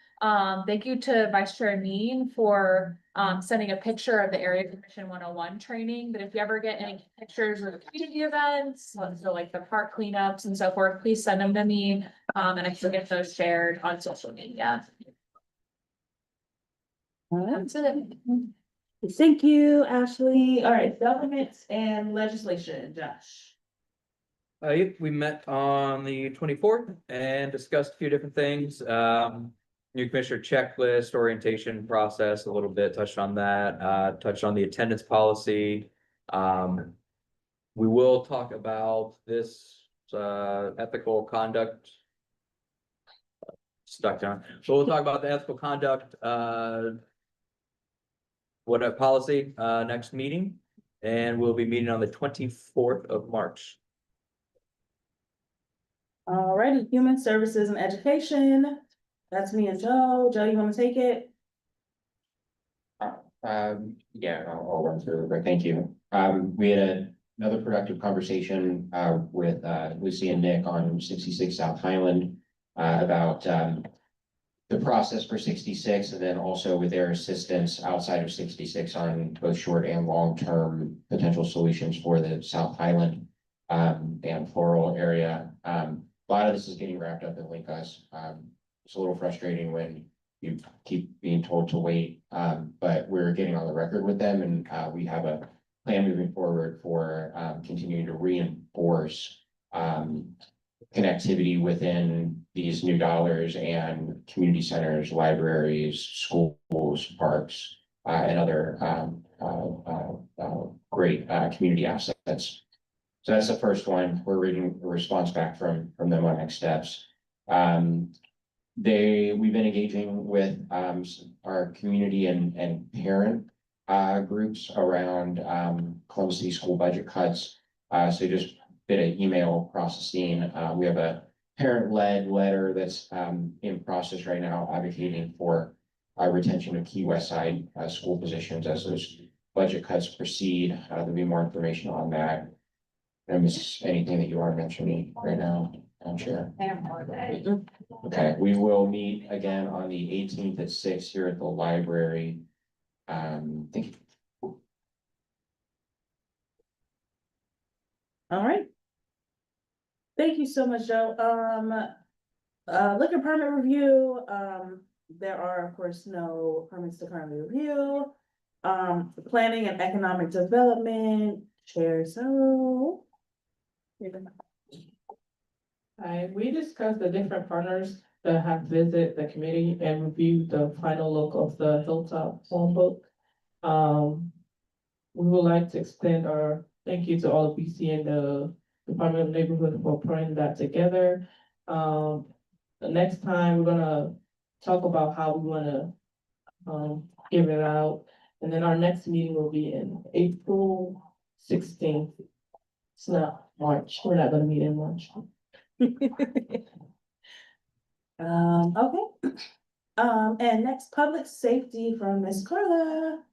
thank you to Vice Chair Neen for sending a picture of the Area Commission 101 training. But if you ever get any pictures of community events, so like the park cleanups and so forth, please send them to me. And I can get those shared on social media. That's it. Thank you, Ashley. All right, governments and legislation, Josh. We met on the 24th and discussed a few different things. New commissioner checklist, orientation process, a little bit, touched on that, touched on the attendance policy. We will talk about this, ethical conduct. Stuck down. So we'll talk about the ethical conduct, policy, next meeting. And we'll be meeting on the 24th of March. Alrighty, human services and education. That's me and Joe. Joe, you want to take it? Yeah, I'll run through it, but thank you. We had another productive conversation, with, Lucy and Nick on 66 South Highland, about, the process for 66, and then also with their assistance outside of 66 on both short and long-term potential solutions for the South Highland, and Floral area. A lot of this is getting wrapped up in Linkus. It's a little frustrating when you keep being told to wait, but we're getting on the record with them, and we have a plan moving forward for continuing to reinforce connectivity within these new dollars and community centers, libraries, schools, parks, and other great community assets. So that's the first one. We're reading a response back from them on next steps. We've been engaging with our community and parent groups around Columbus City School budget cuts. So just did an email processing. We have a parent-led letter that's in process right now, advocating for retention of key West Side school positions as those budget cuts proceed. There'll be more information on that. Did I miss anything that you want to mention right now, Chair? Okay, we will meet again on the 18th at 6 here at the library. Thank you. All right. Thank you so much, Joe. Liquor permit review. There are, of course, no permits to currently review. Planning and economic development, Chair, so. We discussed the different partners that have visited the committee and reviewed the final look of the Hilltop phone book. We would like to extend our thank you to all of BC and the Department of Neighborhood for putting that together. The next time we're gonna talk about how we wanna give it out. And then our next meeting will be in April 16th. It's not March. We're not gonna meet in March. Okay. And next, public safety from Miss Carla.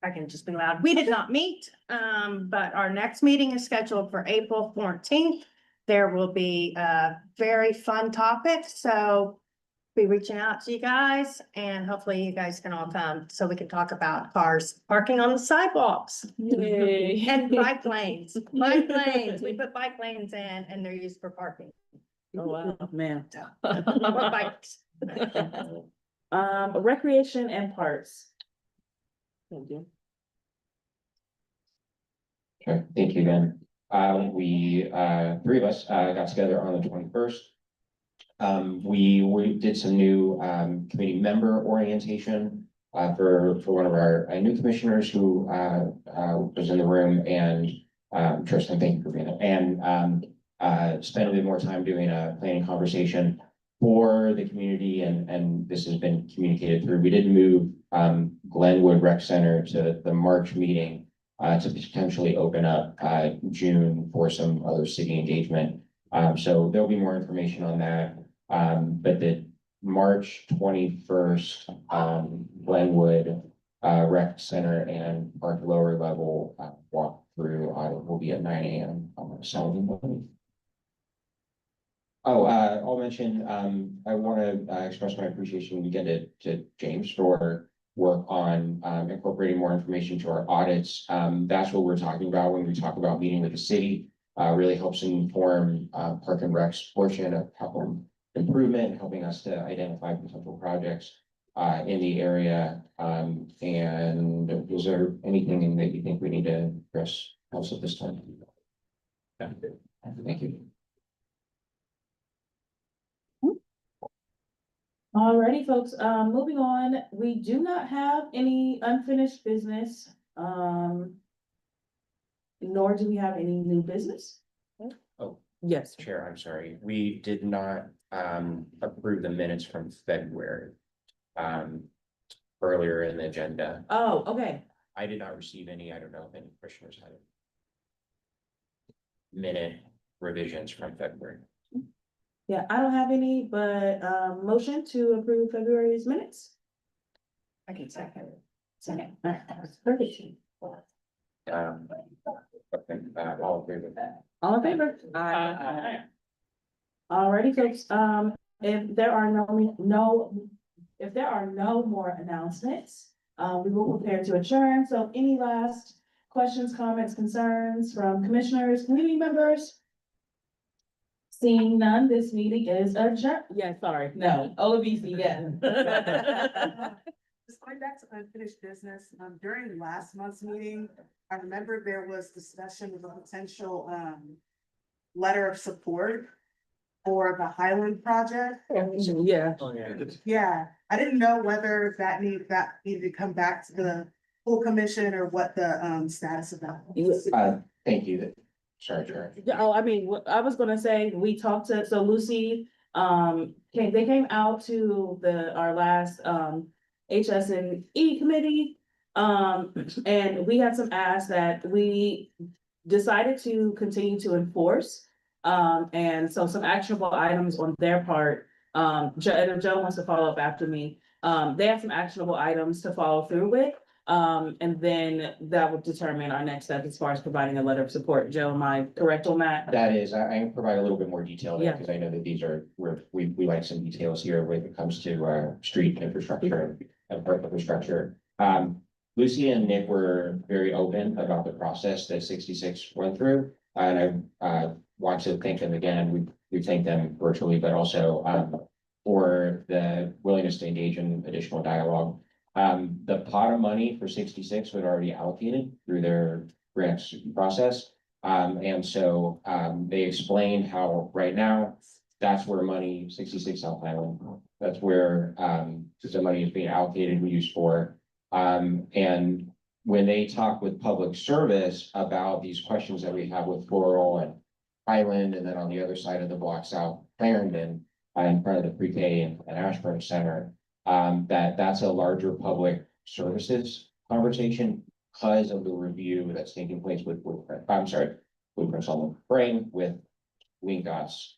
I can just be loud. We did not meet, but our next meeting is scheduled for April 14th. There will be a very fun topic, so be reaching out to you guys and hopefully you guys can all come so we can talk about cars parking on the sidewalks. Yay. And bike lanes, bike lanes. We put bike lanes in and they're used for parking. Oh, wow, man. Or bikes. Recreation and parks. Sure, thank you again. Three of us, got together on the 21st. We did some new, committee member orientation, for one of our new commissioners who, was in the room, and, Tristan, thank you for being there, and, spent a bit more time doing a planning conversation for the community, and this has been communicated through. We did move, Glenwood Rec Center to the March meeting, to potentially open up, June for some other city engagement. So there'll be more information on that. But the March 21st, Glenwood, Rec Center and Park Lower Level, walkthrough, will be at 9 AM on Saturday morning. Oh, I'll mention, I want to express my appreciation again to James for work on incorporating more information to our audits. That's what we're talking about when we talk about meeting with the city. Really helps inform Park and Rec's portion of capital improvement, helping us to identify potential projects in the area. And is there anything that you think we need to address else at this time? Thank you. Alrighty, folks, moving on, we do not have any unfinished business, nor do we have any new business. Oh, yes. Chair, I'm sorry. We did not approve the minutes from February earlier in the agenda. Oh, okay. I did not receive any. I don't know if any commissioners had minute revisions from February. Yeah, I don't have any, but motion to approve February's minutes. I can second. Second. Perfect. All in favor? All in favor? Aye. Alrighty, folks, if there are if there are no more announcements, we will prepare to adjourn. So any last questions, comments, concerns from commissioners, community members? Seeing none, this meeting is adjourned. Yeah, sorry, no, OLBC, yeah. Just going back to unfinished business, during last month's meeting, I remember there was discussion of a potential, letter of support for the Highland project. Yeah. Yeah, I didn't know whether that needed to come back to the full commission or what the, status of that was. Thank you. Sorry, Chair. Oh, I mean, I was gonna say, we talked to, so Lucy, they came out to our last, HS&E committee. And we had some asks that we decided to continue to enforce. And so some actionable items on their part, Joe wants to follow up after me. They have some actionable items to follow through with. And then that would determine our next step as far as providing a letter of support. Joe, am I correct on that? That is, I can provide a little bit more detail there, Yeah. because I know that these are, we like some details here when it comes to street infrastructure and park infrastructure. Lucy and Nick were very open about the process that 66 went through, and I want to thank them again. We thank them virtually, but also for the willingness to engage in additional dialogue. The pot of money for 66 was already allocated through their grants process. And so they explained how right now, that's where money, 66 South Island, that's where the money is being allocated and used for. And when they talk with public service about these questions that we have with Floral and Highland, and then on the other side of the block, South Clarendon, in front of the pre-K and Ashburn Center, that's a larger public services conversation because of the review that's taking place with Blueprints on the Brain with WinGOTS.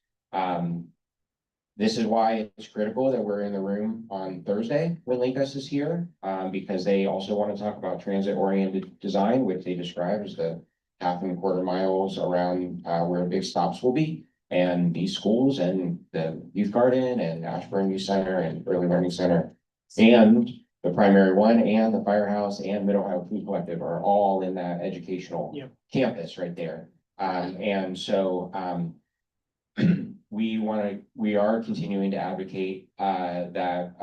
This is why it's critical that we're in the room on Thursday when LinkUs is here, because they also want to talk about transit-oriented design, which they describe as the 1/2 and 1/4 miles around where big stops will be. and these schools and the youth garden and Ashburn Youth Center and Early Learning Center. And the primary one and the firehouse and Mid Ohio Food Collective are all in that educational campus right there. And so, we are continuing to advocate, that,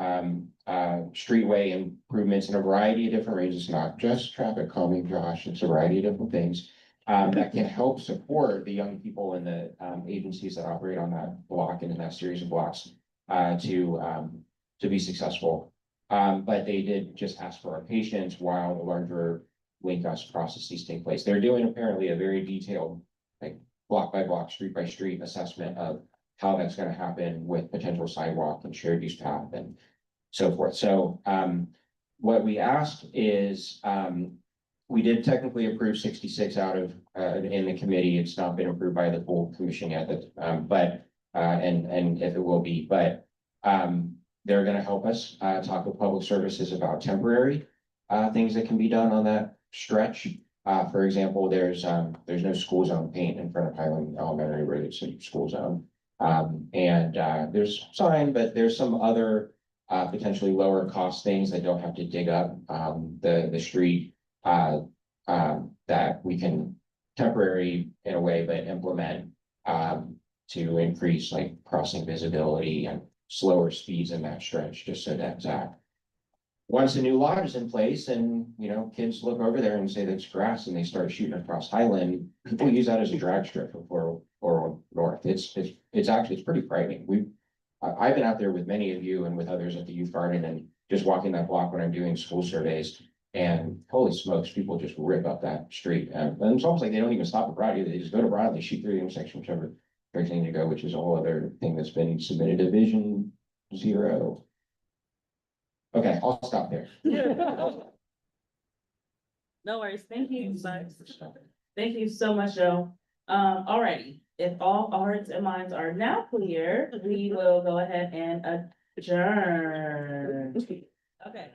streetway improvements in a variety of different ways. It's not just traffic calming, Josh, it's a variety of different things. That can help support the young people and the, agencies that operate on that block and in that series of blocks, to be successful. But they did just ask for our patience while the larger link us processes take place. They're doing apparently a very detailed, like block by block, street by street assessment of how that's gonna happen with potential sidewalk and shared use path and so forth. So, what we asked is, we did technically approve 66 out of, in the committee. It's not been approved by the full commission yet, but, and if it will be, but, they're gonna help us, talk with public services about temporary, things that can be done on that stretch. For example, there's no school zone paint in front of Highland Elementary where it's a school zone. And there's sign, but there's some other, potentially lower cost things that don't have to dig up, the street, that we can temporary in a way, but implement, to increase like crossing visibility and slower speeds in that stretch, just so that, once a new lot is in place and, kids look over there and say that's grass and they start shooting across Highland, people use that as a drag strip for north. It's actually, it's pretty frightening. I've been out there with many of you and with others at the youth garden and just walking that block when I'm doing school surveys. And holy smokes, people just rip up that street. And it's almost like they don't even stop at Broad either. They just go to Broad, they shoot through the intersection, whichever direction to go, which is a whole other thing that's been submitted to Vision Zero. Okay, I'll stop there. No worries, thank you, thank you so much, Joe. Alrighty, if all hearts and minds are now clear, we will go ahead and adjourn. Okay.